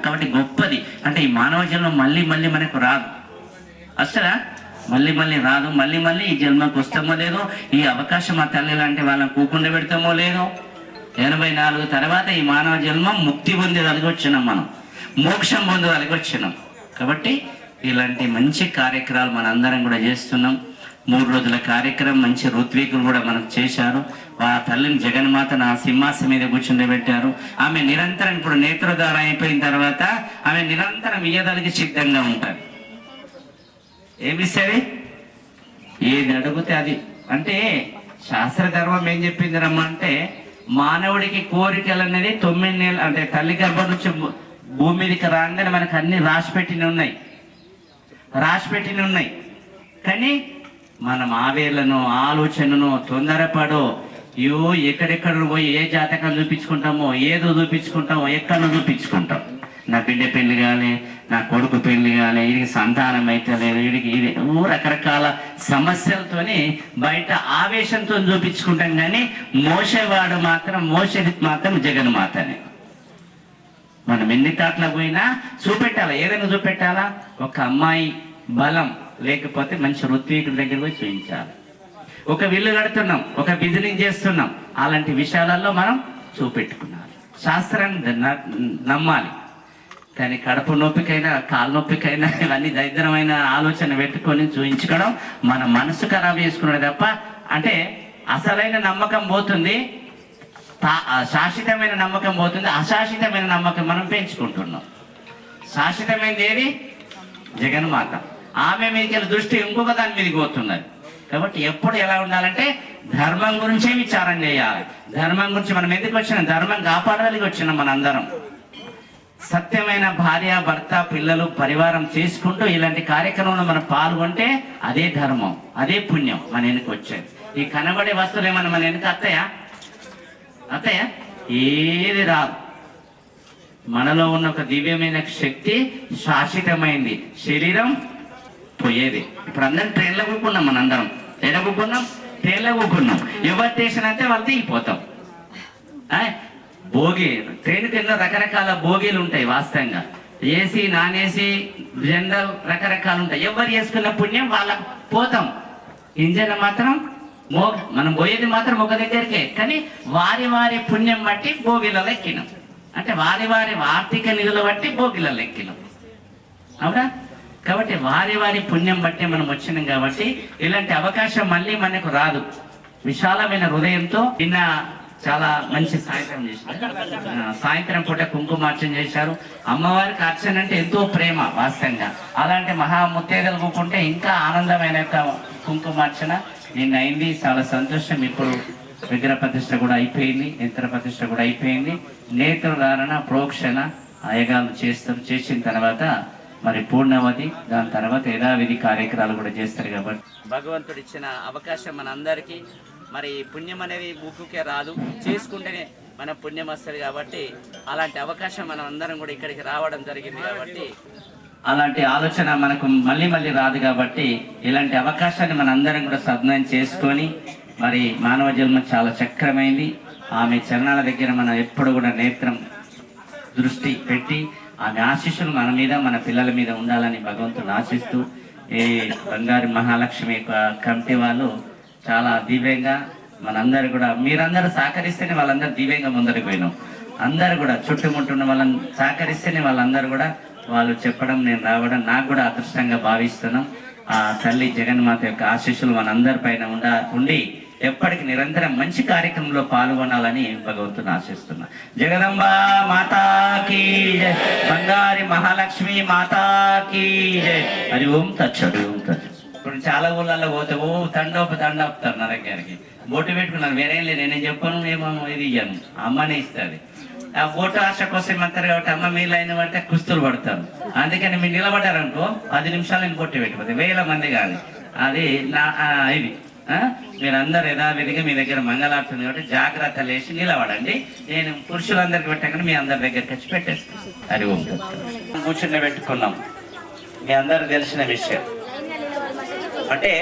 కాబట్టి గొప్పది. అంటే ఈ మానవ జన్మ మళ్ళీ మళ్ళీ మనకు రాదు. అసలు మళ్ళీ రాదు. మళ్ళీ ఈ జన్మకు వస్తామో లేదో, ఈ అవకాశం ఆ తల్లి లాంటి వాళ్ళని కూకుండా పెడతామో లేదో. 84 తర్వాత ఈ మానవ జన్మ ముక్తి పొందేదానికి వచ్చినాం, మనం మోక్షం పొందేదానికి వచ్చినాం. కాబట్టి ఇలాంటి మంచి కార్యక్రమాలు మనందరం కూడా చేస్తున్నాం. 3 రోజుల కార్యక్రమం మంచి ఋత్వికులు కూడా మనకు చేశారు. ఆ తల్లిని జగన్మాత నా సింహాసనం మీద కూర్చుండబెట్టారు. ఆమె నిరంతరం ఇప్పుడు నేత్రధార అయిపోయిన తర్వాత ఆమె నిరంతరం ఇయ్యడానికి సిద్ధంగా ఉంటారు. ఏమిస్తుంది? ఏది అడిగితే అది. అంటే శాస్త్ర ధర్మం ఏం చెప్పింది రమ్మంటే, మానవుడికి కోరికలు అనేది 9 నెలలు, అంటే తల్లి గర్భం నుంచి భూమి మీదకి రాగానే మనకు అన్ని రాసిపెట్టిన ఉన్నాయి. కానీ మనం ఆవేళ్లను ఆలోచనను తొందరపడో ఎక్కడెక్కడ పోయి ఏ జాతకం చూపించుకుంటామో, ఏదో చూపించుకుంటామో, ఎక్కడో చూపించుకుంటాం. నా బిడ్డ పెళ్లి కాలే, నా కొడుకు పెళ్లి కాలే, వీడికి సంతానం అయితే లేదు, వీడికి ఇది రకరకాల సమస్యలతోని బయట ఆవేశంతో చూపించుకుంటాం. కానీ మోసేవాడు మోసేది మాత్రం జగన్మాతనే. మనం ఎన్ని తాట్ల పోయినా చూపెట్టాలా, ఏదైనా చూపెట్టాలా. ఒక అమ్మాయి బలం లేకపోతే మంచి ఋత్వికుడి దగ్గర పోయి చూపించాలి. ఒక ఇల్లు కడుతున్నాం, ఒక బిజినెస్ చేస్తున్నాం, అలాంటి విషయాలలో మనం చూపెట్టుకున్నాం. శాస్త్రాన్ని నమ్మాలి. కానీ కడుపు నొప్పికైనా కాలు నొప్పికైనా ఇవన్నీ దరిద్రమైన ఆలోచన పెట్టుకొని చూపించుకోవడం మన మనసు ఖరాబ్ చేసుకున్నాడు తప్ప. అంటే అసలైన నమ్మకం పోతుంది, శాశ్వతమైన నమ్మకం పోతుంది, అశాశ్వతమైన నమ్మకం మనం పెంచుకుంటున్నాం. శాశ్వతమైనది ఏది? జగన్మాత. ఆమె మీదకి దృష్టి ఇంకొక దాని మీదకి పోతున్నది. కాబట్టి ఎప్పుడు ఎలా ఉండాలంటే ధర్మం గురించే విచారం చేయాలి. ధర్మం గురించి మనం ఎందుకు వచ్చినాం? ధర్మం కాపాడడానికి వచ్చినాం మనందరం. సత్యమైన భార్య భర్త పిల్లలు పరివారం చేసుకుంటూ ఇలాంటి కార్యక్రమంలో మనం పాల్గొంటే అదే ధర్మం, అదే పుణ్యం మన వెనుక వచ్చేది. ఈ కనబడే వస్తువులు ఏమన్నా మన వెనుక అత్తయ్యా? ఏది రాదు. మనలో ఉన్న ఒక దివ్యమైన శక్తి శాశ్వతమైంది. శరీరం పోయేది. ఇప్పుడు అందరం ట్రైన్లో కూకున్నాం, మనందరం ఎడ కూకున్నాం? ట్రైన్లో కూకున్నాం. ఎవరు స్టేషన్ అయితే వాళ్ళు దిగిపోతాం. భోగి ట్రైన్ కింద రకరకాల భోగిలు ఉంటాయి. వాస్తవంగా ఏసీ, నాన్ ఏసీ, జనరల్ రకరకాలు ఉంటాయి. ఎవరు చేసుకున్న పుణ్యం వాళ్ళకు పోతాం. ఇంజన్ మాత్రం మనం పోయేది మాత్రం ఒక దగ్గరికే. కానీ వారి వారి పుణ్యం బట్టి భోగిలలో ఎక్కినాం. అంటే వారి వారి ఆర్థిక నిధులు బట్టి భోగిలలో ఎక్కినాం. అవునా? కాబట్టి వారి వారి పుణ్యం బట్టి మనం వచ్చినాం. కాబట్టి ఇలాంటి అవకాశం మళ్ళీ మనకు రాదు. విశాలమైన హృదయంతో నిన్న చాలా మంచి సాయంత్రం చేశారు. సాయంత్రం పూట కుంకుమార్చన చేశారు. అమ్మవారికి అర్చన అంటే ఎంతో ప్రేమ వాస్తవంగా. అలాంటి మహాముత్తేదలు కూకుంటే ఇంకా ఆనందమైన కుంకుమార్చన నిన్న అయింది. చాలా సంతోషం. ఇప్పుడు విగ్రహ ప్రతిష్ఠ కూడా అయిపోయింది, యంత్ర ప్రతిష్ఠ కూడా అయిపోయింది. నేత్రధారణ ప్రోక్షణ అయ్యగాలు చేసిన తర్వాత మరి పూర్ణవతి, దాని తర్వాత యథావిధి కార్యక్రమాలు కూడా చేస్తారు. కాబట్టి భగవంతుడు ఇచ్చిన అవకాశం మన అందరికీ. మరి పుణ్యం అనేది ఊరికే రాదు, చేసుకుంటేనే మన పుణ్యం వస్తుంది. కాబట్టి అలాంటి అవకాశం మనం అందరం కూడా ఇక్కడికి రావడం జరిగింది. కాబట్టి అలాంటి ఆలోచన మనకు మళ్ళీ రాదు. కాబట్టి ఇలాంటి అవకాశాన్ని మన అందరం కూడా సద్వినియోగం చేసుకొని మరి మానవ జన్మ చాలా చక్రమైంది. ఆమె చరణాల దగ్గర మనం ఎప్పుడు కూడా నేత్రం దృష్టి పెట్టి ఆమె ఆశీస్సులు మన మీద మన పిల్లల మీద ఉండాలని భగవంతుని ఆశిస్తూ ఈ బంగారు మహాలక్ష్మి కమిటీ వాళ్ళు చాలా దివ్యంగా మనందరూ కూడా మీరందరూ సహకరిస్తేనే వాళ్ళందరూ దివ్యంగా ముందరికి పోయినాం. అందరూ కూడా చుట్టుముట్టున్న వాళ్ళని సహకరిస్తేనే వాళ్ళందరూ కూడా వాళ్ళు చెప్పడం నేను రావడం నాకు కూడా అదృష్టంగా భావిస్తున్నాం. ఆ తల్లి జగన్మాత యొక్క ఆశీస్సులు మనందరి పైన ఉండి ఎప్పటికి నిరంతరం మంచి కార్యక్రమంలో పాల్గొనాలని భగవంతుని ఆశిస్తున్నా. జగదంబ మాతాకి జై, బంగారి మహాలక్ష్మి మాతాకి జై. మరి ఓం తచ్చడు ఓం తచ్చడు. ఇప్పుడు చాలా ఊళ్ళల్లో పోతే ఓ తండోపుతారు నా దగ్గరికి బొట్టు పెట్టుకున్నాను, వేరేం లేదు, నేనేం చెప్పను, ఏమో ఇది ఇయ్యాను, అమ్మనే ఇస్తుంది. ఆ ఓటు ఆశ కోసం అంటారు కాబట్టి అమ్మ మీరు అయిన అంటే కుస్తులు పడతారు. అందుకని మీరు నిలబడ్డారనుకో 10 నిమిషాలు నేను కొట్టి పెట్టిపోతే 1000 మంది కాదు. అది నా ఇది మీరందరూ యథావిధిగా మీ దగ్గర మంగళార్తుంది కాబట్టి జాగ్రత్త లేచి నిలబడండి. నేను పురుషులందరికి పెట్టగానే మీ అందరి దగ్గరికి వచ్చి పెట్టేస్తాను. అది కూర్చుని పెట్టుకున్నాం. మీ అందరూ తెలిసిన విషయం అంటే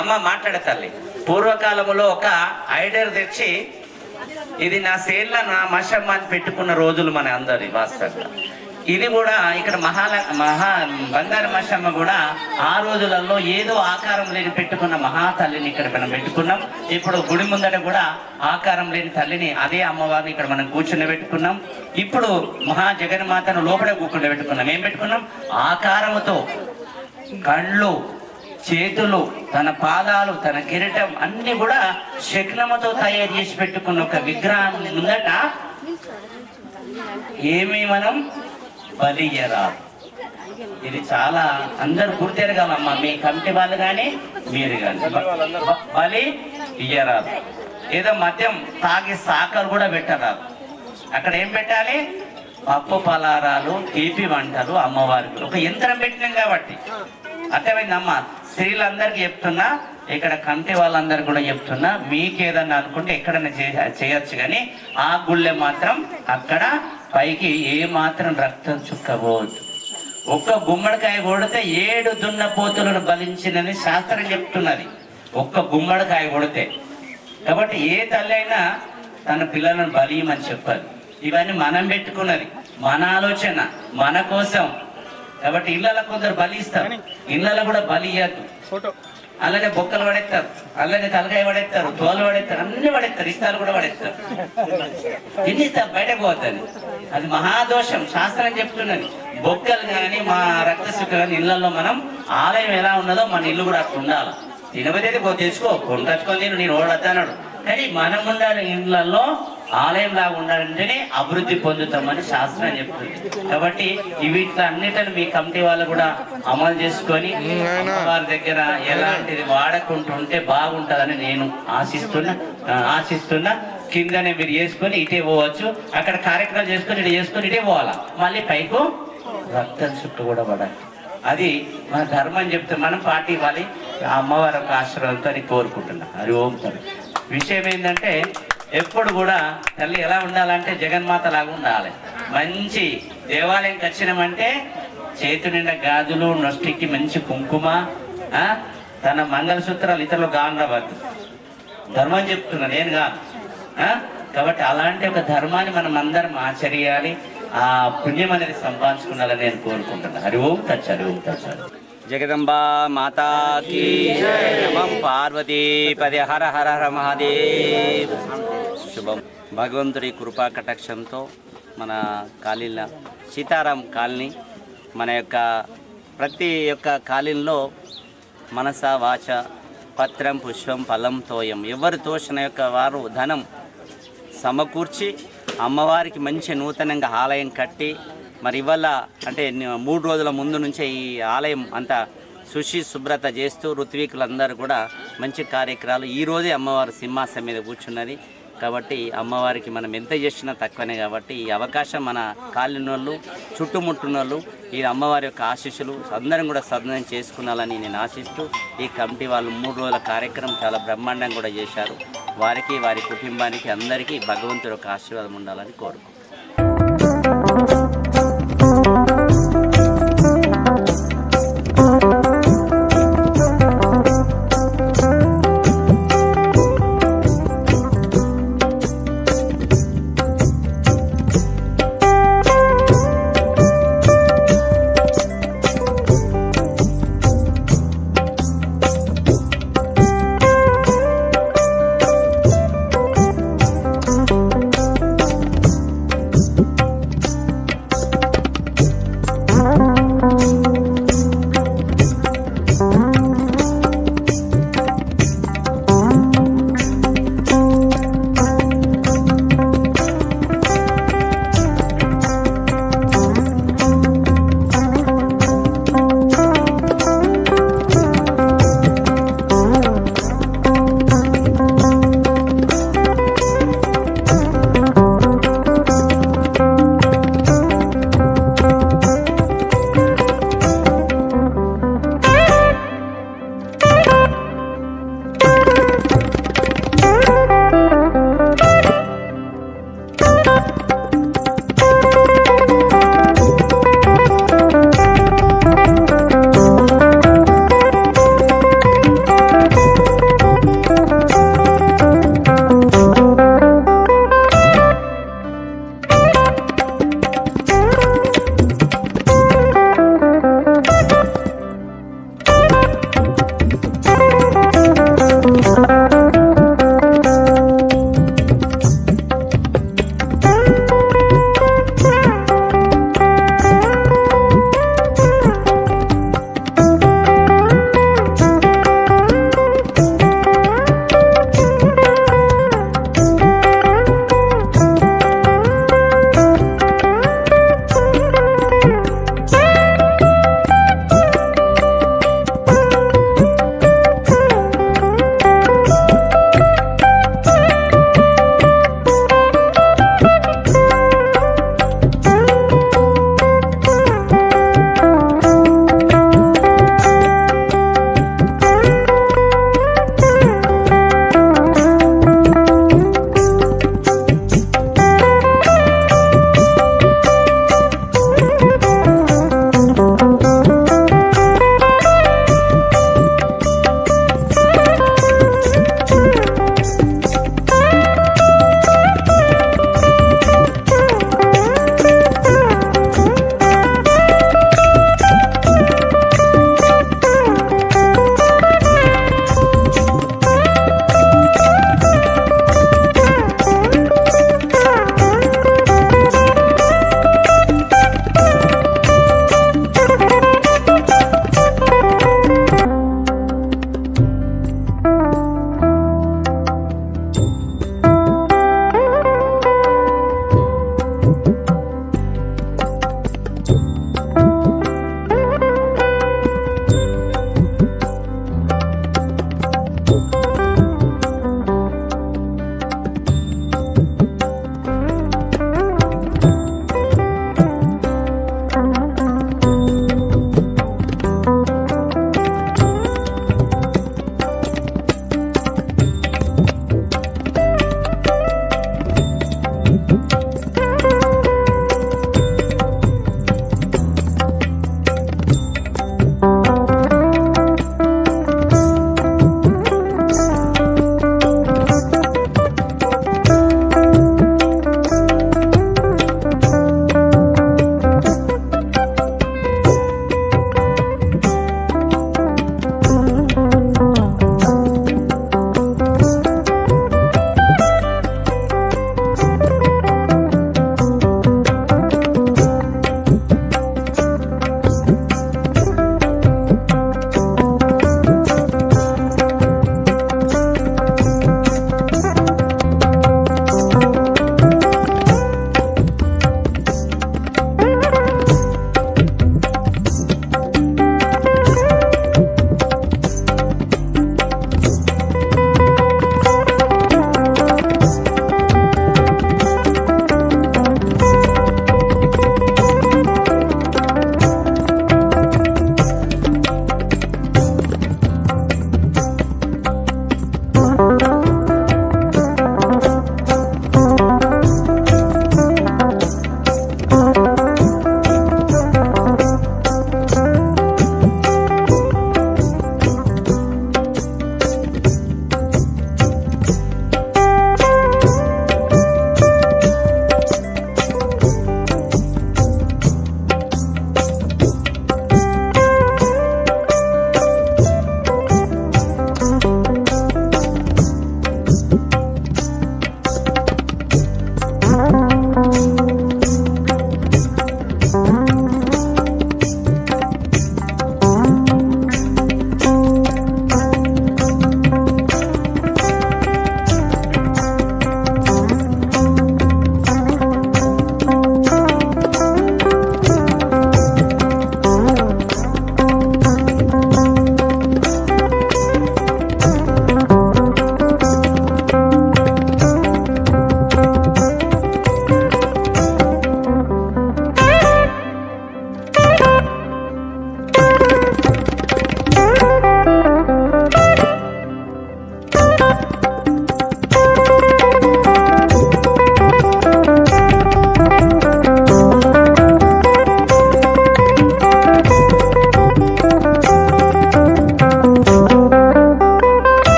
అమ్మ మాట్లాడతాలి. పూర్వకాలంలో ఒక ఐడర్ తెచ్చి ఇది నా సేన్ల నా మషమ్మ అని పెట్టుకున్న రోజులు మన అందరి వాస్తవంగా. ఇది కూడా ఇక్కడ బంగారు మషమ్మ కూడా ఆ రోజులలో ఏదో ఆకారం లేని పెట్టుకున్న మహాతల్లిని ఇక్కడ మనం పెట్టుకున్నాం. ఇప్పుడు గుడి ముందట కూడా ఆకారం లేని తల్లిని అదే అమ్మవారిని ఇక్కడ మనం కూర్చుని పెట్టుకున్నాం. ఇప్పుడు జగన్మాతను లోపల కూర్చుని పెట్టుకున్నాం. ఏం పెట్టుకున్నాం? ఆకారముతో కళ్ళు, చేతులు, తన పాదాలు, తన కిరీటం అన్ని కూడా శక్నముతో తయారు చేసి పెట్టుకున్న ఒక విగ్రహాన్ని ముందట ఏమి మనం బలి ఇయ్యరాదు. ఇది చాలా అందరు గుర్తెరగాలమ్మా, మీ కమిటీ వాళ్ళు కానీ మీరు కానీ బలి ఇయ్యరాదు. ఏదో మద్యం తాగి సాకలు కూడా పెట్టరాదు. అక్కడ ఏం పెట్టాలి? పప్పు పలారాలు, తీపి వంటలు అమ్మవారికి ఒక యంత్రం పెట్టినాం కాబట్టి అర్థమైందమ్మా. స్త్రీలందరికీ చెప్తున్నా, ఇక్కడ కమిటీ వాళ్ళందరూ కూడా చెప్తున్నా, మీకేదన్నా అనుకుంటే ఎక్కడన్నా చేయొచ్చు, కానీ ఆ గుళ్ళె మాత్రం అక్కడ పైకి ఏ మాత్రం రక్తం చుక్కబోదు. ఒక్క గుమ్మడికాయ కొడితే 7 దున్నపోతులను బలించినని శాస్త్రం చెప్తున్నది. ఒక్క గుమ్మడికాయ కొడితే. కాబట్టి ఏ తల్లి అయినా తన పిల్లలను బలియమని చెప్పాలి. ఇవన్నీ మనం పెట్టుకున్నది, మన ఆలోచన, మన కోసం. కాబట్టి ఇళ్ళలో కొందరు బలి ఇస్తారు, ఇళ్ళలో కూడా బలి ఇయ్యద్దు. అలానే బొక్కలు పడేస్తారు, అలానే తలకాయ పడేస్తారు, తోలు పడేస్తారు, అన్ని పడేస్తారు, ఇస్తారు కూడా పడేస్తారు. ఎన్ని ఇస్తారు బయటకు పోతుంది. అది మహాదోషం. శాస్త్రం చెప్తున్నది. బొక్కలు కానీ మా రక్తశుద్ధి కానీ ఇళ్లలో మనం ఆలయం ఎలా ఉన్నదో మన ఇల్లు కూడా అట్లా ఉండాలి. తినబోతే తెచ్చుకో, కొనుకొచ్చుకొని నేను ఓడతాడు. కానీ మనం ఉండాలి ఇళ్లలో ఆలయం లాగా ఉండాలంటేనే అభివృద్ధి పొందుతామని శాస్త్రం చెప్తుంది. కాబట్టి వీటిలో అన్నిటిని మీ కమిటీ వాళ్ళు కూడా అమలు చేసుకొని అమ్మవారి దగ్గర ఎలాంటిది వాడకుంటుంటే బాగుంటుందని నేను ఆశిస్తున్నా. కిందనే మీరు చేసుకొని ఇటే పోవచ్చు, అక్కడ కార్యక్రమాలు చేసుకొని ఇటు చేసుకొని ఇటే పోవాలా. మళ్ళీ పైకు రక్తం చుట్టూ కూడా పడాలి. అది మన ధర్మం చెప్తే మనం పార్టీ ఇవ్వాలి. ఆ అమ్మవారి యొక్క ఆశీర్వాదంతో అని కోరుకుంటున్నా. అది ఓం తల్లి. విషయం ఏంటంటే ఎప్పుడు కూడా తల్లి ఎలా ఉండాలంటే జగన్మాత లాగా ఉండాలి. మంచి దేవాలయంకి వచ్చినామంటే చేతు నిండా గాజులు, నొస్టికి మంచి కుంకుమ, తన మంగళసూత్రాలు ఇతరులు గానవద్దు. ధర్మం చెప్తున్నా, నేను కాదు. కాబట్టి అలాంటి ఒక ధర్మాన్ని మనం అందరం ఆచరియాలి. ఆ పుణ్యం అనేది సంపాదించుకున్నాలని నేను కోరుకుంటున్నా. హరి ఓం తచ్చరి ఓం తచ్చరి. జగదంబా మాతాకి నమః. పార్వతీపదే హర హర హర మహాదేవ్. శుభం. భగవంతుడి కృపా కటాక్షంతో మన కాలనీల సీతారాం కాలనీ, మన యొక్క ప్రతి యొక్క కాలనీలో మనస వాచ పత్రం పుష్పం ఫలం తోయం ఎవరు తోచిన యొక్క వారు ధనం సమకూర్చి అమ్మవారికి మంచి నూతనంగా ఆలయం కట్టి, మరి ఇవాళ అంటే 3 రోజుల ముందు నుంచే ఈ ఆలయం అంతా శుభ్రత చేస్తూ ఋత్వికులందరూ కూడా మంచి కార్యక్రమాలు. ఈరోజే అమ్మవారు సింహాసనం మీద కూర్చున్నది కాబట్టి అమ్మవారికి మనం ఎంత చేసినా తక్కువనే. కాబట్టి ఈ అవకాశం మన కాలినోళ్ళు, చుట్టుముట్టునోళ్ళు ఈ అమ్మవారి యొక్క ఆశీస్సులు అందరం కూడా సద్వినియోగం చేసుకున్నాలని నేను ఆశిస్తూ, ఈ కమిటీ వాళ్ళు 3 రోజుల కార్యక్రమం చాలా బ్రహ్మాండంగా కూడా చేశారు. వారికి, వారి కుటుంబానికి అందరికీ భగవంతుడి యొక్క ఆశీర్వాదం ఉండాలని కోరుకుంటున్నాను.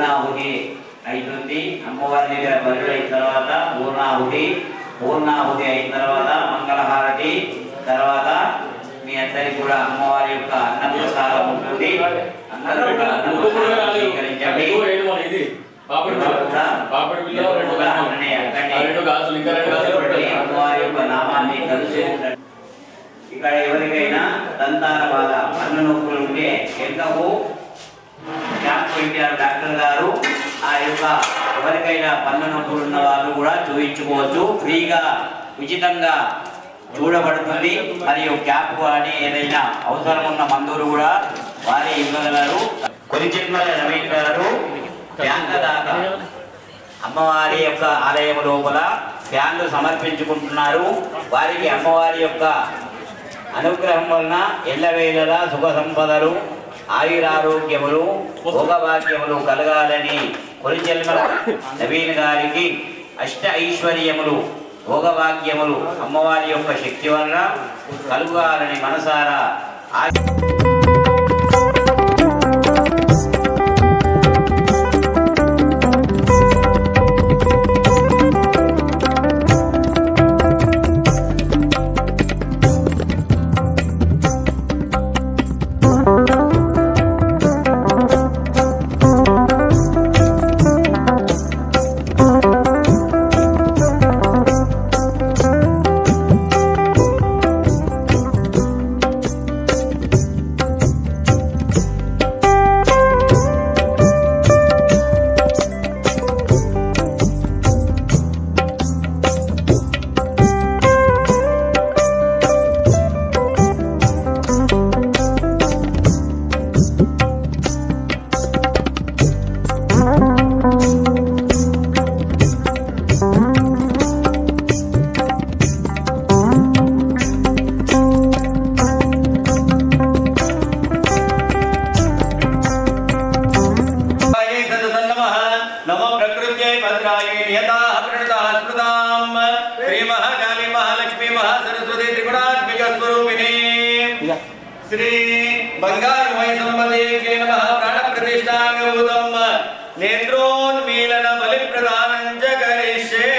పూర్ణాహుతి అవుతుంది. అమ్మవారి దగ్గర బలి అయిన తర్వాత పూర్ణాహుతి అయిన తర్వాత మంగళహారతి తర్వాత మీ అందరికి కూడా అమ్మవారి యొక్క అన్నప్రసాదం ఉంటుంది. అందరూ కూడా అన్నప్రసాదం స్వీకరించండి. అమ్మవారి యొక్క నామాన్ని తలుచుకుంటారు. ఇక్కడ ఎవరికైనా దంతాల బాధ పన్ను నొప్పులు ఉంటే ఎంతకు క్యాంప్ పెట్టారు డాక్టర్ గారు. ఆ యొక్క ఎవరికైనా పన్ను నొప్పులు ఉన్న వాళ్ళు కూడా చూపించుకోవచ్చు. ఫ్రీగా ఉచితంగా చూడబడుతుంది. మరియు క్యాప్ కానీ ఏదైనా అవసరం ఉన్న మందులు కూడా వారి ఇవ్వగలరు. కొలిచిన్మల రమేష్ గారు బ్యాంక్ దాకా అమ్మవారి యొక్క ఆలయం లోపల ఫ్యాన్లు సమర్పించుకుంటున్నారు. వారికి అమ్మవారి యొక్క అనుగ్రహం వలన ఎల్లవేళలా సుఖ సంపదలు ఆయురారోగ్యములు భోగభాగ్యములు కలగాలని కొలిచెల్మల నవీన్ గారికి అష్ట ఐశ్వర్యములు భోగభాగ్యములు అమ్మవారి యొక్క శక్తి వలన కలుగాలని మనసారా श्री बंगारुमय संपदे नमः प्राण प्रतिष्ठांगभूतम् नेत्रोन्मीलन बलि प्रदानं च करिष्ये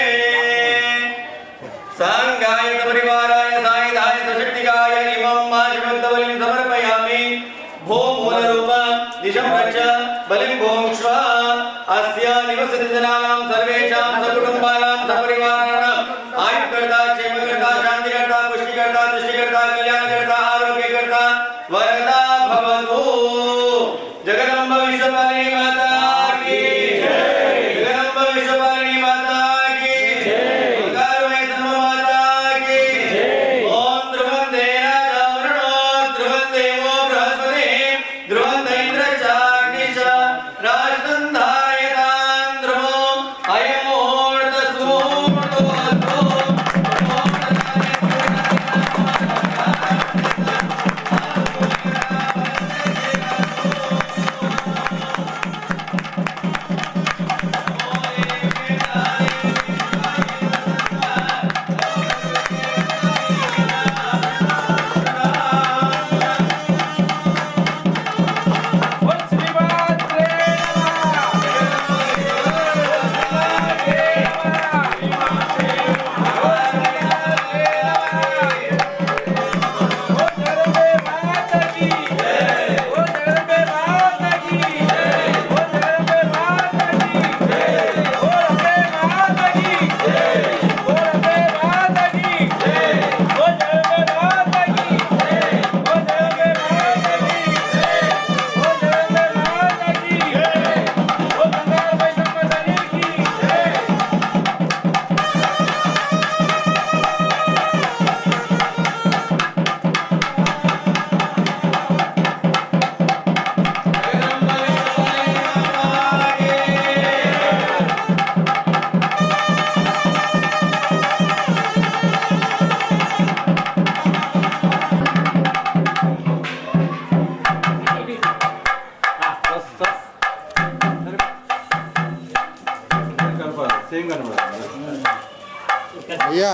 सांगाय परिवाराय सायुधाय सशक्तिकाय इमं माशभक्तबलिं समर्पयामि भो मूलरूप दिशं रक्ष बलिं भोक्ष्व अस्य निवसति जनानां सर्वेषां सकुटुम्बानां सपरिवाराणां आयुष्कर्ता क्षेमकर्ता शान्तिकर्ता पुष्टिकर्ता तुष्टिकर्ता कल्याणकर्ता आरोग्यकर्ता वरदा भवतु। जगदम्ब विश्वपालिनी माता की जय। जगदम्ब विश्वपालिनी माता की जय। बंगारुमय संभ माता की जय। ओम ध्रुवन्ते राजा वरुणो ध्रुवन्तेवो बृहस्पति ध्रुवन्त इंद्र चाग्नि च राष्ट्रं धारयतां ध्रुवो अयं मुहूर्त सुमुहूर्तो అయ్యా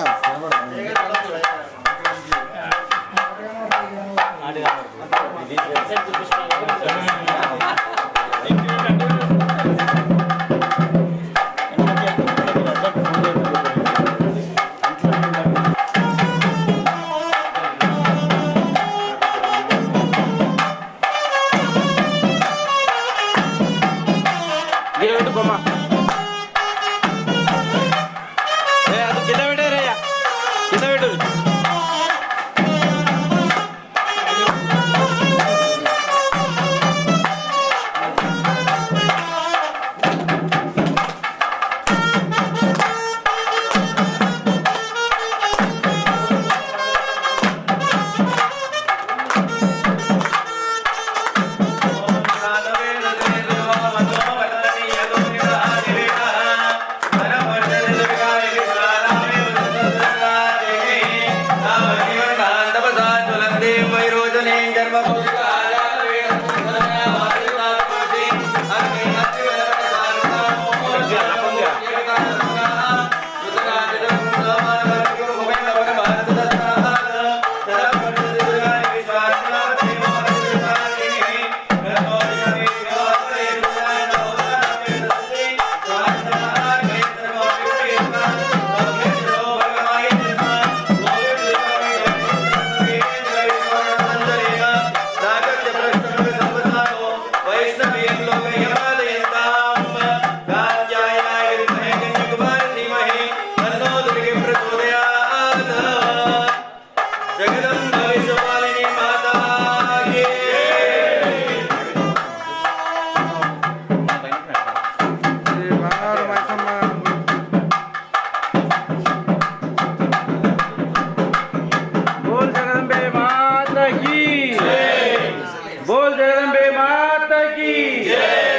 बोल जगदम्बे माता की,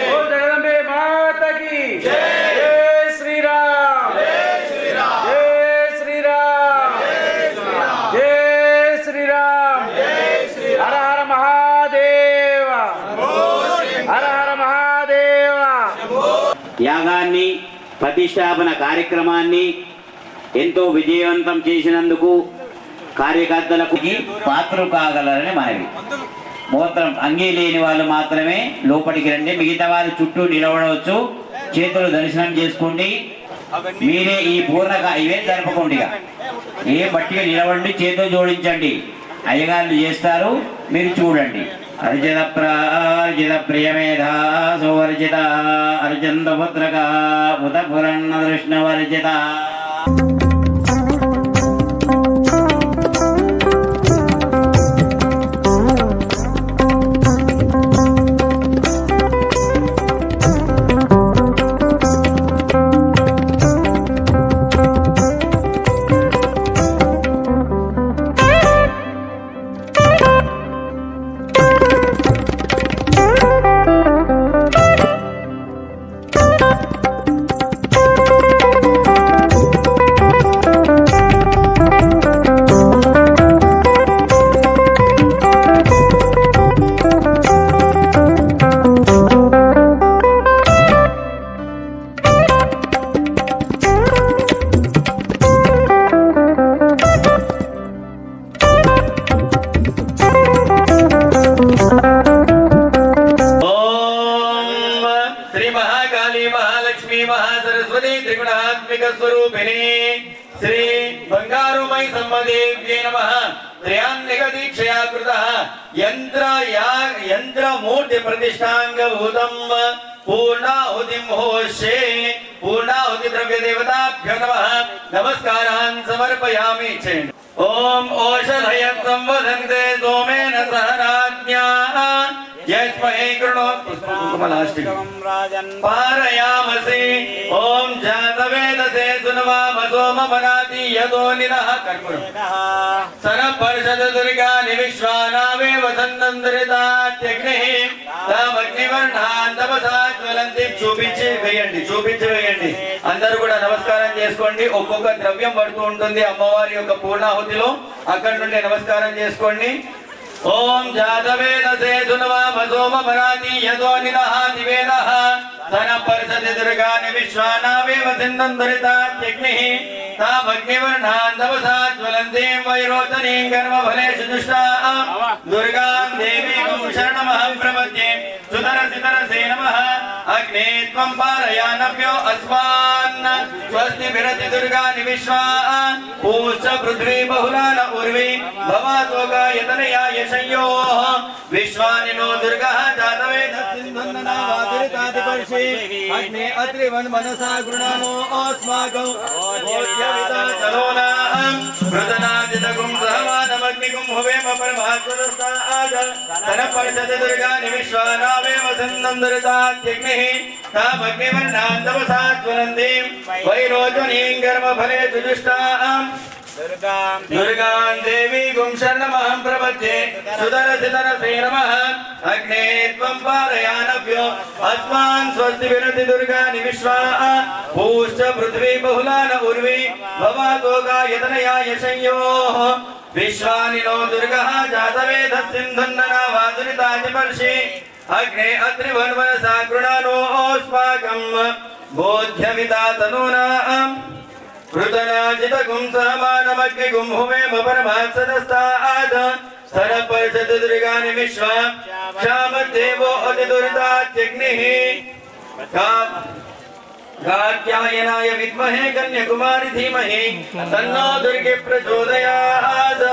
बोल जगदम्बे माता की, जय श्री राम, जय श्री राम, जय श्री राम, जय श्री राम, हर हर महादेव, हर हर महादेव. యాగాన్ని ప్రతిష్టాపన కార్యక్రమాన్ని ఎంతో విజయవంతం చేసినందుకు కార్యకర్తలకు పాత్రలు కాగలరని మనవి. మూత్రం అంగీ లేని వాళ్ళు మాత్రమే లోపలికి రండి, మిగతా వారు చుట్టూ నిలబడవచ్చు. చేతులు దర్శనం చేసుకోండి. మీరే ఈ పూర్ణగా ఇవే జరపకండి, ఏ బట్టిగా నిలబడి చేతులు జోడించండి. అయ్యగారులు చేస్తారు, మీరు చూడండి. అర్జిత ప్రియమేధా సువర్జిత అర్జంత పుత్రక ఉత పురన్న దృష్ణవర్జిత. स्वरूपिणी श्री बंगारुमय सम्मदेव्ये नमः. त्रयान्निक दीक्षया कृतः यंत्र मूर्ति प्रतिष्ठांगभूतं पूर्णाहुतिं होष्ये. पूर्णाहुति द्रव्य देवताभ्यो नमः. नमस्कारान् समर्पयामि. ओम औषधय संवदन्ते सोमेन सह राज्ञाः यस्मै कृणोत्पुष्पकुमलाष्टिकं पारयामसि. ओम जातवेदसे सुनवामसो ममनाति यतो निरः कर्पूरम् सरपर्षद दुर्गानि विश्वानावे वसन्तन्द्रितात्यग्निः तामग्निवर्णान् तपसा ज्वलन्ति. చూపించి వేయండి. అందరూ కూడా నమస్కారం చేసుకోండి. ఒక్కొక్క ద్రవ్యం పడుతూ ఉంటుంది అమ్మవారి యొక్క పూర్ణాహుతిలో. అక్కడి నుండి నమస్కారం చేసుకోండి. ओम जातवेदसे सुनवामसो ममनाति यतो निदहाति वेदः सनपर्षदि दुर्गानि विश्वानावे वसन्तन्द्रितात्यग्निः तामग्निवर्णान् तपसा ज्वलन्तीं वैरोचनीं कर्मफलेषु दुष्टाः दुर्गां देवीं शरणमहं प्रपद्ये. सुतरसितरसे नमः. अग्ने त्वं पारयानभ्यो अस्मान् स्वस्ति विरति दुर्गानि विश्वा पूश्च पृथ्वी बहुला न उर्वी भवातो गायतनया यशयोः विश्वानि नो दुर्गः जातवेदसिन्धन्ननावातिरितादिपर्षि अग्ने अत्रिवन् मनसा गृणानो अस्माकं भोज्यविता चलोनाहं मृदनादिदगुं सहमानमग्निगुं हुवेम परमात्मदस्ताद तनपर्षदि दुर्गानि विश्वानावे वसन्तन्द्रितात्यग्निः तामग्निवर्णान् तपसा ज्वलन्तीं वैरोचनीं कर्मफलेषु दुष्टां दुर्गां देवीं शरणमहं प्रपद्ये. सुतरसितरसे नमः. अग्ने त्वं पारयानभ्यो अस्मान् स्वस्ति विरति दुर्गानि विश्वा पूश्च पृथ्वी बहुला न उर्वी भवातो गायतनया यशयोः विश्वानि नो दुर्गः जातवेदः सिन्धुन्नना वादुरिताजिपर्षि अग्ने अत्रिवन्वनसा कृणानोऽस्माकं बोध्यमिता तनूनाम् कृतनाजितगुं सहमानमग्निगुं हुवेम परमात्सदस्तात् सरपर्षद दुर्गानि विश्वा क्षामदेवो अतिदुरितात्यग्निः कात्यायनाय विद्महे कन्याकुमारी धीमहि तन्नो दुर्गे प्रचोदयात्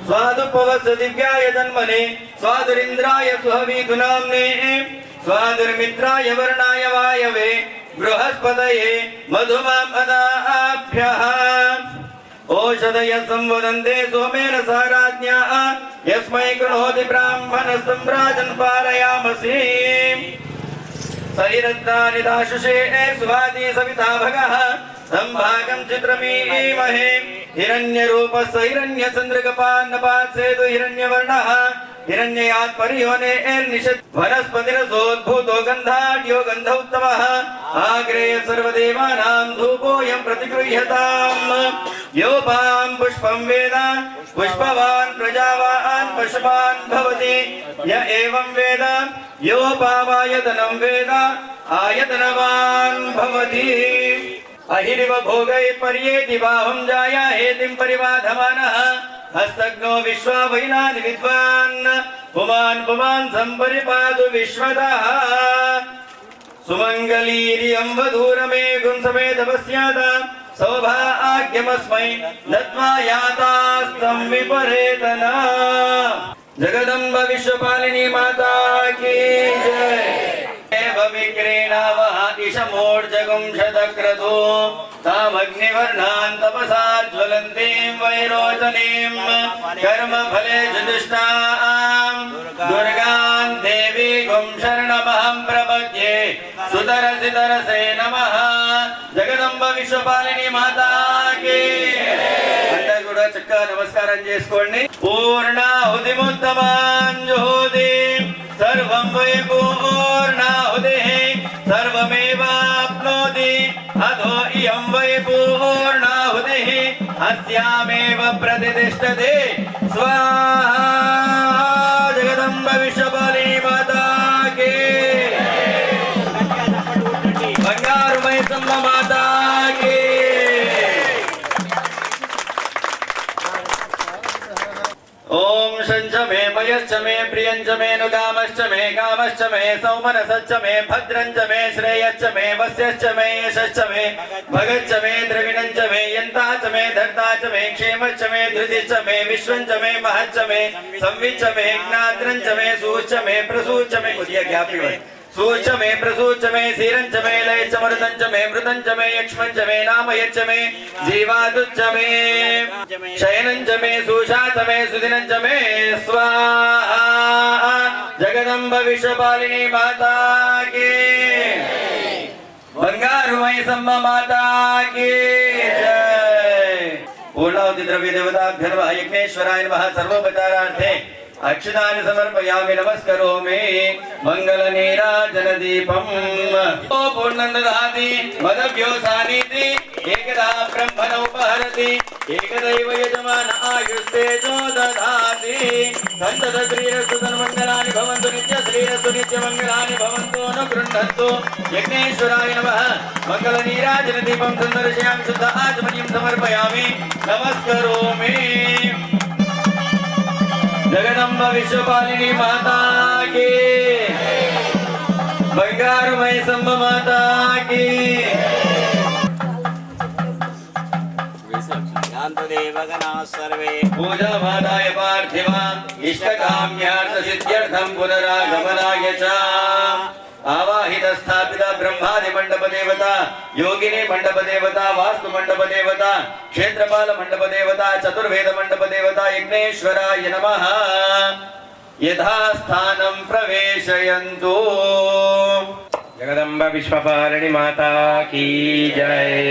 स्वादुपवस्य दिव्याय जन्मने स्वादुरिन्द्राय सुहवीतु नाम्ने स्वादुर्मित्राय वर्णाय वायवे बृहस्पतये मधुमामदाभ्यः ओषधय संवदन्ते सोमेन साराज्ञा यस्मै कृणोति ब्राह्मणस्तं राजन् पारयामसि सैरत्नानि दाशुषे सुवादी सविता भगः संभागं चित्रमीमहे हिरण्यरूपस्य हिरण्यचन्द्रकपान्नपात्सेतु हिरण्यवर्णः हिरण्ययात् परियोने निषत् वनस्पतिरसोद्भूतो गन्धाढ्यो गन्ध उत्तमः आग्रे सर्वदेवानां धूपोऽयं प्रतिगृह्यताम् योपां पुष्पं वेद पुष्पवान् प्रजावान् पशुवान् भवति य एवं वेद योपामायतनं वेद आयतनवान् भवति अहिरिव भोगै पर्येति बाहुं जाया हेतिं परिबाधमानः हस्तग्नो विश्वा वैनानि विद्वान् पुमान् सम्परिपातु विश्वतः सुमङ्गलीरियं वधूरमे गुंसमेधवस्यात सौभाग्यमस्मै दत्त्वा यातास्तं विपरेतना जगदम्ब विश्वपालिनी माता की जय विक्रीणावहातिशमूर्जगुं शतक्रतु तामग्निवर्णान् तपसा ज्वलन्तीं वैरोचनीं कर्मफले जुष्टां दुर्गां देवीं शरणमहं प्रपद्ये सुतरसितरसे नमः जगदम्ब विश्वपालिनी माता की అందరూ కూడా చక్కగా నమస్కారం చేసుకోండి పూర్ణాహుతిముత్తమాంజుహోతి सर्वं वै पूर्णाहुतिः सर्वमेवाप्नोति अधो इयं वै पूर्णाहुतिः अस्यामेव प्रतिष्ठते स्वाहा जगदम्ब विश्वपालिनी माता की बंगारू मैसम्म माता की ओम शंच मे मयश्च मे प्रियंच मे नुकामश्च मे कामश्च मे सौमनसश्च मे भद्रंच मे श्रेयश्च मे वस्यश्च मे यशश्च मे भगच्च मे द्रविणंच मे यन्ताच मे धर्ताच मे क्षेमश्च मे धृतिश्च मे विश्वंच मे महच्च मे संविच्च मे ज्ञात्रंच मे सूच्च मे प्रसूच्च मे सूच मे प्रसूच मे सीरंच मे लयच मरुतंच मे मृतंच मे यक्ष्मंच मे नामयच्च मे जीवादुच्च मे शयनंच मे सुषाच मे सुदिनंच मे स्वाहा जगदम्ब विश्वपालिनी माता की बंगारू मैसम्म माता की जय पूर्णाहुति द्रव्य देवताभ्यो नमः यज्ञेश्वराय नमः सर्वोपचारार्थे अक्षतानि समर्पयामि नमस्करोमि मंगलनीराजन दीपम् ओ पूर्णन्दधाति मदभ्योऽसानीति एकदा ब्रह्मण उपहरति एकदैव यजमान आयुस्तेजो दधाति सन्तत श्रीरस्तु तन्मङ्गलानि भवन्तु नित्य श्रीरस्तु नित्यमङ्गलानि भवन्तु न गृह्णन्तु यज्ञेश्वराय नमः मंगलनीराजन दीपं सन्दर्शयामि शुद्ध आचमनीं समर्पयामि नमस्करोमि जगदम्ब विश्वपालिनी माता की बंगारू मैसम्म माता की सर्वे पूजा मानाय पार्थिवा इष्टकाम्यार्थ सिद्ध्यर्थं पुनरागमनाय च आवाहित स्थापित ब्रह्मादि मंडप देवता योगिनी मंडप देवता वास्तु मंडप देवता क्षेत्रपाल मंडप देवता चतुर्वेद मंडप देवता यज्ञेश्वराय नमः यथास्थानं प्रवेशयन्तु జగదంబ విశ్వపాలిని మాతా కీ జై.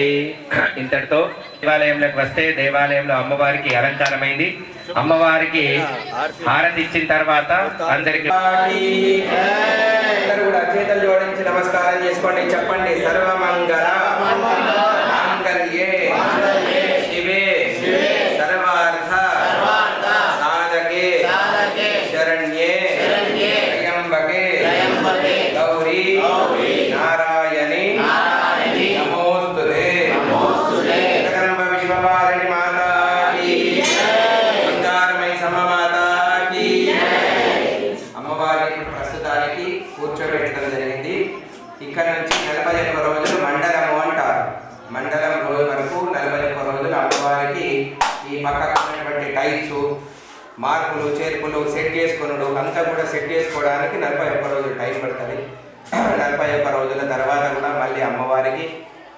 ఇంతటితో దేవాలయంలోకి వస్తే దేవాలయంలో అమ్మవారికి అలంకారమైంది. అమ్మవారికి హారతి ఇచ్చిన తర్వాత అందరికి అందరూ కూడా చేతులు జోడించి నమస్కారం చేసుకోండి. చెప్పండి సర్వమంగళ మాంగళ్యే శివే సర్వార్థ శరణ్యే త్రయంబకే గౌరీ నారాయణి నమోస్తుతే జగదంబ విశ్వపాలిని మాతాకి బంగారమై సమమాతాకి. అమ్మవారిని ప్రస్తుతానికి కూర్చోబెట్టడం జరిగింది. ఇక్కడ నుంచి 41 రోజులు మండలము అంటారు. మండలం రోజు వరకు 41 రోజులు అమ్మవారికి ఈ పక్కకు ఉన్నటువంటి టైల్స్ మార్పులు చేర్పులు సెట్ చేసుకున్నాడు అంతా కూడా సెట్ చేసుకోవడానికి 41 రోజులు టైం పడుతుంది. 41 రోజుల తర్వాత కూడా మళ్ళీ అమ్మవారికి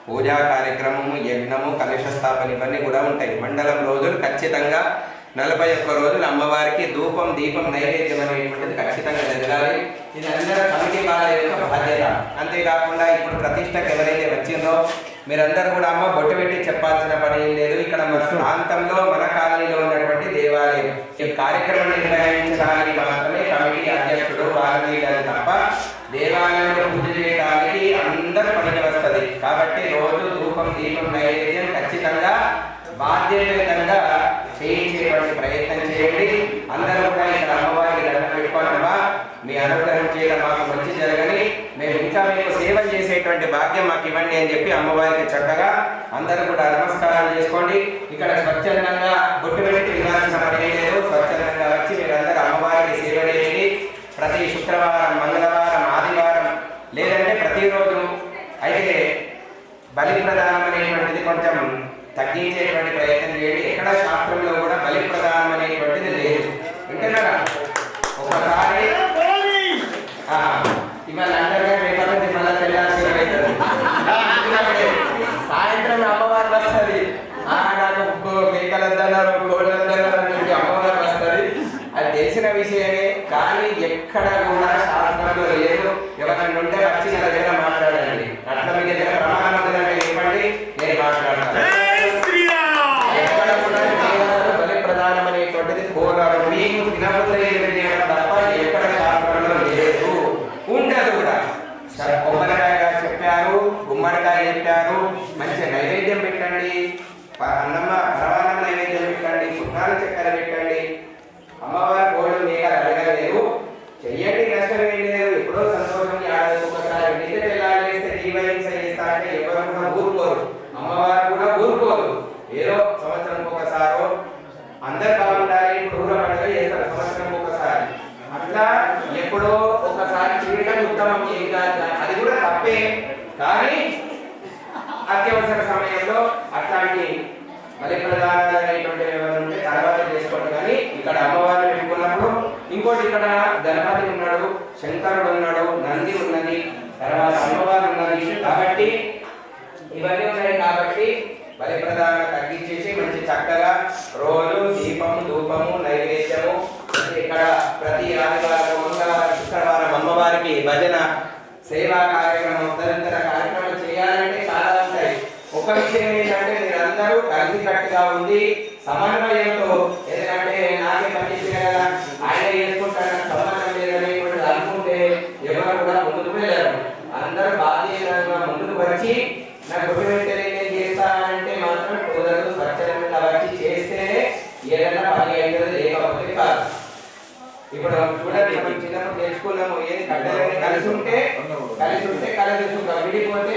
పూజా కార్యక్రమము, యజ్ఞము, కలశ స్థాపన ఇవన్నీ కూడా ఉంటాయి. మండలం రోజులు ఖచ్చితంగా 41 రోజులు అమ్మవారికి ధూపం దీపం నైవేద్యం అనేటువంటిది ఖచ్చితంగా జరగాలి. ఇది అందరూ కమిటీ వాళ్ళ యొక్క బాధ్యత. అంతేకాకుండా ఇప్పుడు ప్రతిష్టకు ఎవరైతే వచ్చిందో మీరందరూ కూడా అమ్మ బొట్టు పెట్టి చెప్పాల్సిన పని ఏం లేదు. ఇక్కడ మన ప్రాంతంలో మన కాలనీలో ఉన్నటువంటి దేవాలయం ఈ కార్యక్రమం నిర్వహించడానికి మాత్రమే కమిటీ అధ్యక్షుడు వారు తప్ప దేవాలయంలో పూజ చేయడానికి అందరూ పనికి వస్తుంది. కాబట్టి రోజు ధూపం దీపం నైవేద్యం ఖచ్చితంగా బాధ్యతగా చేయించేటువంటి ప్రయత్నం చేయండి. అందరూ కూడా ఇక్కడ అమ్మవారికి దండం పెట్టుకోవాలమ్మా. మీ అనుగ్రహం చేయడం మాకు మంచి జరగని, మేము ఇంకా మీకు సేవ చేసేటువంటి భాగ్యం మాకు ఇవ్వండి అని చెప్పి అమ్మవారికి చక్కగా అందరూ కూడా నమస్కారం చేసుకోండి. ఇక్కడ స్వచ్ఛందంగా బొట్టు పెట్టి వినాల్సిన పని లేదు. స్వచ్ఛందంగా వచ్చి మీరందరూ అమ్మవారికి సేవ చేయండి. ప్రతి శుక్రవారం, మంగళవారం, ఆదివారం లేదంటే ప్రతిరోజు అయితే బలి ప్రదానం అనేటువంటిది కొంచెం తగ్గించేటువంటి ప్రయత్నం చేయండి. ఎక్కడ శాస్త్రంలో కూడా బలి ప్రదానం అనేటువంటిది లేదు. వింటున్నారా? ఒకసారి ఇవాళ అంటారుగా రేపటి నుంచి మళ్ళీ తెల్లాల్సి అవుతుంది. సాయంత్రం అమ్మవారు వస్తుంది. నాకు కేకలద్దన్నారు కోళ్ళద్దన్నారు అని చెప్పి అమ్మవారు వస్తుంది. అది తెలిసిన విషయమే. కానీ ఎక్కడ కూడా శాస్త్రంలో లేదు. ఎవరైనా ఉంటే వచ్చి నా దగ్గర మాట్లాడండి. అట్లా మీ దగ్గర ప్రమాణం ఉందంటే చెప్పండి, నేను మాట్లాడతాను. ఎక్కడ కూడా బలి ప్రధానం అనేటువంటిది కోరాడు. మీకు తినబుద్ధి తప్ప ఎక్కడ శాస్త్రంలో లేదు, ఉండదు కూడా. కొబ్బరికాయ చెప్పారు, గుమ్మడికాయ చెప్పారు, మంచి నైవేద్యం పెట్టండి, అన్నమ్మ పరమాన్నం నైవేద్యం పెట్టండి, పుట్నాల చక్కెర పెట్టండి. అమ్మవారి కోళ్ళు మీకు అడగలేదు, చెయ్యండి, నష్టం ఏం లేదు. ఎప్పుడో సంతోషం ఒకసారి నిద్ర వెళ్ళాలేస్తే జీవహింస చేస్తా అంటే ఎవరు కూడా ఊరుకోరు. అమ్మవారు కూడా ఊరుకోరు. ఏదో సంవత్సరం ఒకసారో అందరు బాగుండాలి క్రూర పండుగ చేస్తారు సంవత్సరం ఒకసారి. అట్లా ఎప్పుడో ఒకసారి చేయడం ఉత్తమం. ఏం కాదు, అది కూడా తప్పే. కానీ అత్యవసర సమయంలో అట్లాంటి బలి ప్రదానాలు అనేటువంటివి ఏమైనా ఉంటే తర్వాత చేసుకోండి. కానీ ఇక్కడ అమ్మవారిని పెట్టుకున్నప్పుడు ఇంకోటి ఇక్కడ గణపతి ఉన్నాడు, శంకరుడు ఉన్నాడు, నంది ఉన్నది, తర్వాత అమ్మవారు ఉన్నది. కాబట్టి ఇవన్నీ ఉన్నాయి. కాబట్టి బలి ప్రదానం తగ్గించేసి మంచి చక్కగా రోజు దీపము ధూపము నైవేద్యము ఇక్కడ ప్రతి ఆదివారం మంగళవారం శుక్రవారం అమ్మవారికి భజన సేవా కార్యక్రమం తదితర కార్యక్రమాలు చేయాలంటే చాలా ఉంటాయి. ఒక విషయం ఏంటంటే మీరందరూ కలిసికట్టుగా ఉంది సమన్వయంతో, ఎందుకంటే నాకే పని చేయాలా ఆయన చేసుకుంటాను సంబంధం లేదనేటువంటి అనుకుంటే ఎవరు కూడా ముందుకు వెళ్ళారు. అందరూ బాధ్యతగా ముందుకు వచ్చి నాకు నేను చేస్తానంటే మాత్రం కుదరదు. స్వచ్ఛంగా వచ్చి చేస్తేనే ఏదైనా పని అవుతుంది, లేకపోతే కాదు. ఇప్పుడు చూడండి, మనం చిన్నప్పుడు తెలుసుకున్నాము, ఏది కట్టెలని కలిసి ఉంటే కలిసి విడిపోతే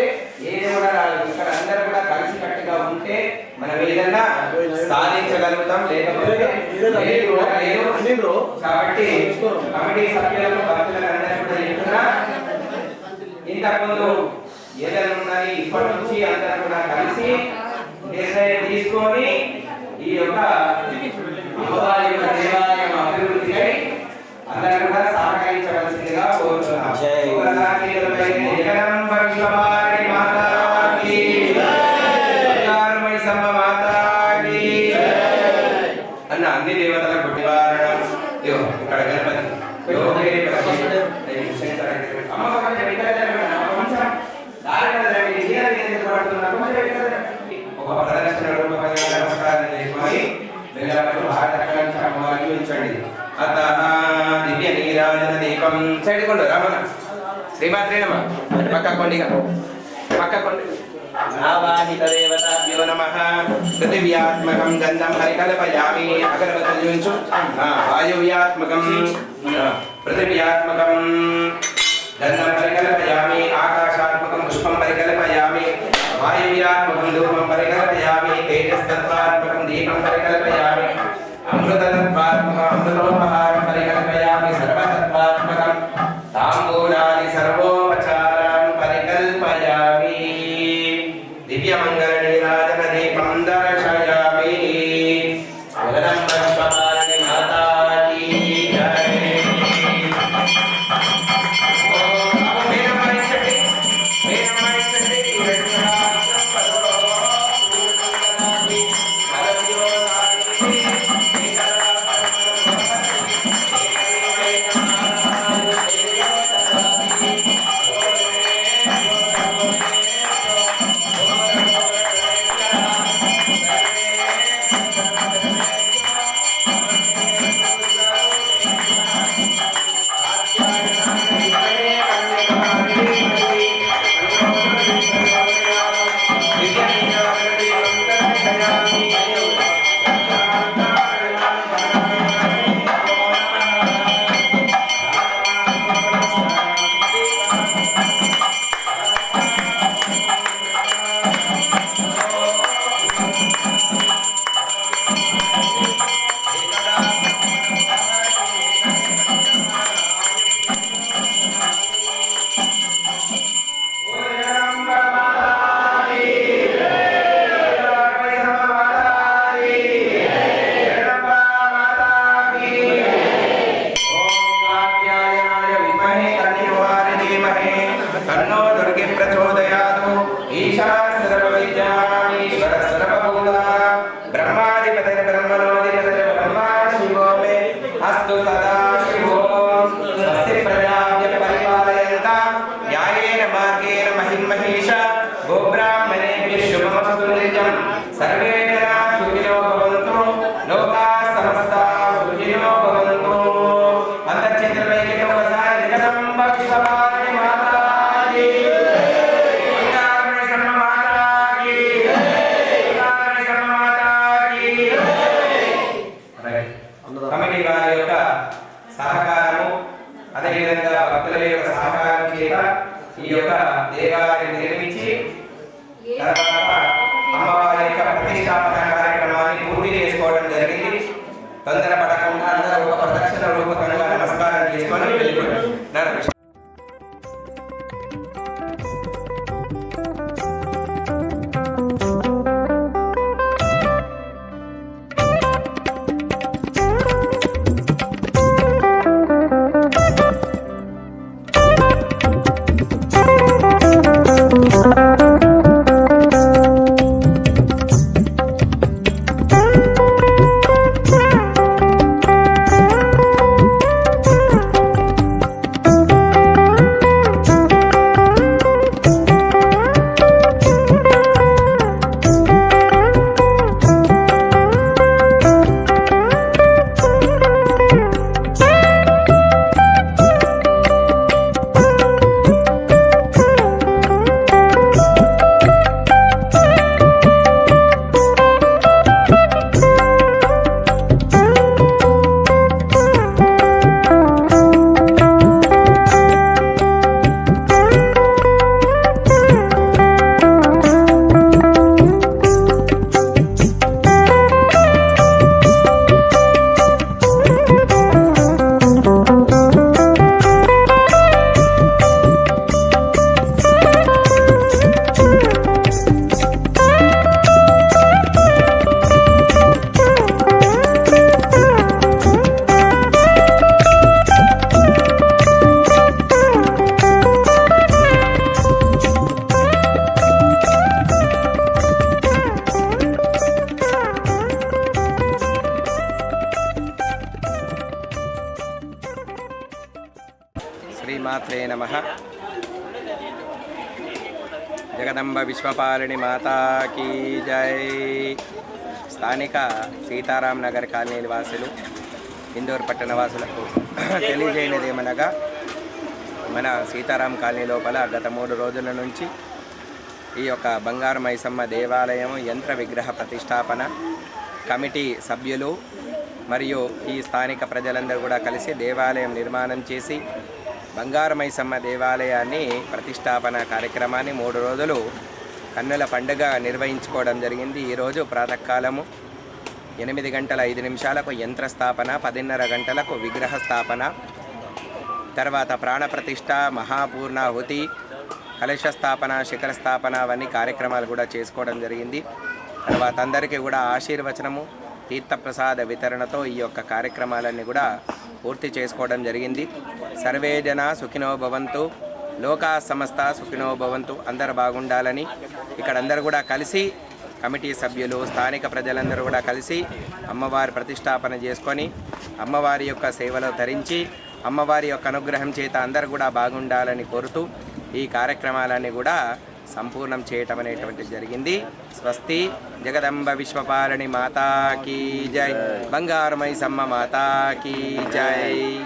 ఏది కూడా రాదు. ఇక్కడ అందరూ కూడా కలిసి కట్టుగా ఉంటే మనం ఏదైనా సాధించగలుగుతాం, లేకపోతే లేదు. కాబట్టి కమిటీ సభ్యులకు భక్తులందరూ కూడా చెప్తున్నా, ఇంతకుముందు ఏదైనా ఉన్నది ఇప్పటి నుంచి అందరూ కూడా కలిసి నిర్ణయం తీసుకొని ఈ యొక్క అమ్మవారి యొక్క దేవాలయం అభివృద్ధికై అందరూ కూడా సహకరించవలసిందిగా కోరుతున్నాం. జగదంబ విశ్వపాలిని మాతాకి, బంగారమై సమ్మ మాతాకి అన్న అన్ని దేవతల గుడివారణం. ఇక్కడ గణపతి ఒక ప్రదర్శన రూపకంగా నమస్కారం చేసుకొని ఉంచండి. అత దివ్య నీరాజన దీపం సైడ్ కొండు రమణ శ్రీమాత్రి నమ పక్క కొండిగా పక్క కొండి आवाहितदेवताभ्यो नमः पृथिव्यात्मकं गन्धं परिकल्पयामि अगरबत्तियुञ्चु वायुव्यात्मकं पृथिव्यात्मकं गन्धं परिकल्पयामि आकाशात्मकं पुष्पं परिकल्पयामि वायुव्यात्मकं धूपं परिकल्पयामि तेजस्तत्त्वात्मकं दीपं परिकल्पयामि अमृततत्त्वात्मकं अमृतोपहारं परिकल्पयामि सर्वतत्त्वात्मकं ताम्बूलानि सर्वोपचारं परिकल्पयामि दिव्यमङ्गलनीराजनदीपं दर्शयामि जगदम्बस्वपालिनी माता की जय। सर्वे जना सुखिनो भवन्तु लोकाः समस्ताः सुखिनो भवन्तु अंतर्चित्रपैके लोकसाय जगदम्ब विश्वपालिनी माता की जय माता की माता की కమిటీ వారి యొక్క సహకారము అదే విధంగా భక్తుల యొక్క సహకారం చేత ఈ యొక్క దేవాలయాన్ని నిర్మించి తర్వాత అమ్మవారి యొక్క ప్రతిష్టాపన కార్యక్రమాన్ని పూర్తి చేసుకోవడం జరిగింది. తొందరపడకుండా అందరూ ఒక ప్రదక్షిణ రూపకంగా నమస్కారం చేసుకొని వెళ్ళిపోయారు. శ్రీమాత్రే నమః. జగదంబ విశ్వపాలిని మాతా కీ జై. స్థానిక సీతారాం నగర్ కాలనీ నివాసులు ఇందూరు పట్టణ వాసులకు తెలియజేయనిదేమనగా మన సీతారాం కాలనీ లోపల గత 3 రోజుల నుంచి ఈ యొక్క బంగారు మైసమ్మ దేవాలయం యంత్ర విగ్రహ ప్రతిష్టాపన కమిటీ సభ్యులు మరియు ఈ స్థానిక ప్రజలందరూ కూడా కలిసి దేవాలయం నిర్మాణం చేసి బంగారు మైసమ్మ దేవాలయాన్ని ప్రతిష్టాపన కార్యక్రమాన్ని 3 రోజులు కన్నుల పండుగ నిర్వహించుకోవడం జరిగింది. ఈరోజు ప్రాతకాలము 8 గంటల 5 నిమిషాలకు యంత్ర స్థాపన, 10:30 గంటలకు విగ్రహ స్థాపన, తర్వాత ప్రాణప్రతిష్ఠ, మహాపూర్ణాహుతి, కలశ స్థాపన, శిఖర స్థాపన అవన్నీ కార్యక్రమాలు కూడా చేసుకోవడం జరిగింది. తర్వాత అందరికీ కూడా ఆశీర్వచనము, తీర్థప్రసాద వితరణతో ఈ యొక్క కార్యక్రమాలన్నీ కూడా పూర్తి చేసుకోవడం జరిగింది. సర్వే జన సుఖినో భవంతు, లోకా సమస్త సుఖినో భవంతు, అందరు బాగుండాలని ఇక్కడ అందరూ కూడా కలిసి కమిటీ సభ్యులు స్థానిక ప్రజలందరూ కూడా కలిసి అమ్మవారి ప్రతిష్టాపన చేసుకొని అమ్మవారి యొక్క సేవలో ధరించి అమ్మవారి యొక్క అనుగ్రహం చేత అందరూ కూడా బాగుండాలని కోరుతూ ఈ కార్యక్రమాలన్నీ కూడా సంపూర్ణం చేయటం అనేటువంటిది జరిగింది. స్వస్తి. జగదంబ విశ్వపాలని మాతాకి జై. బంగారు మైసమ్మ మాతాకి జై.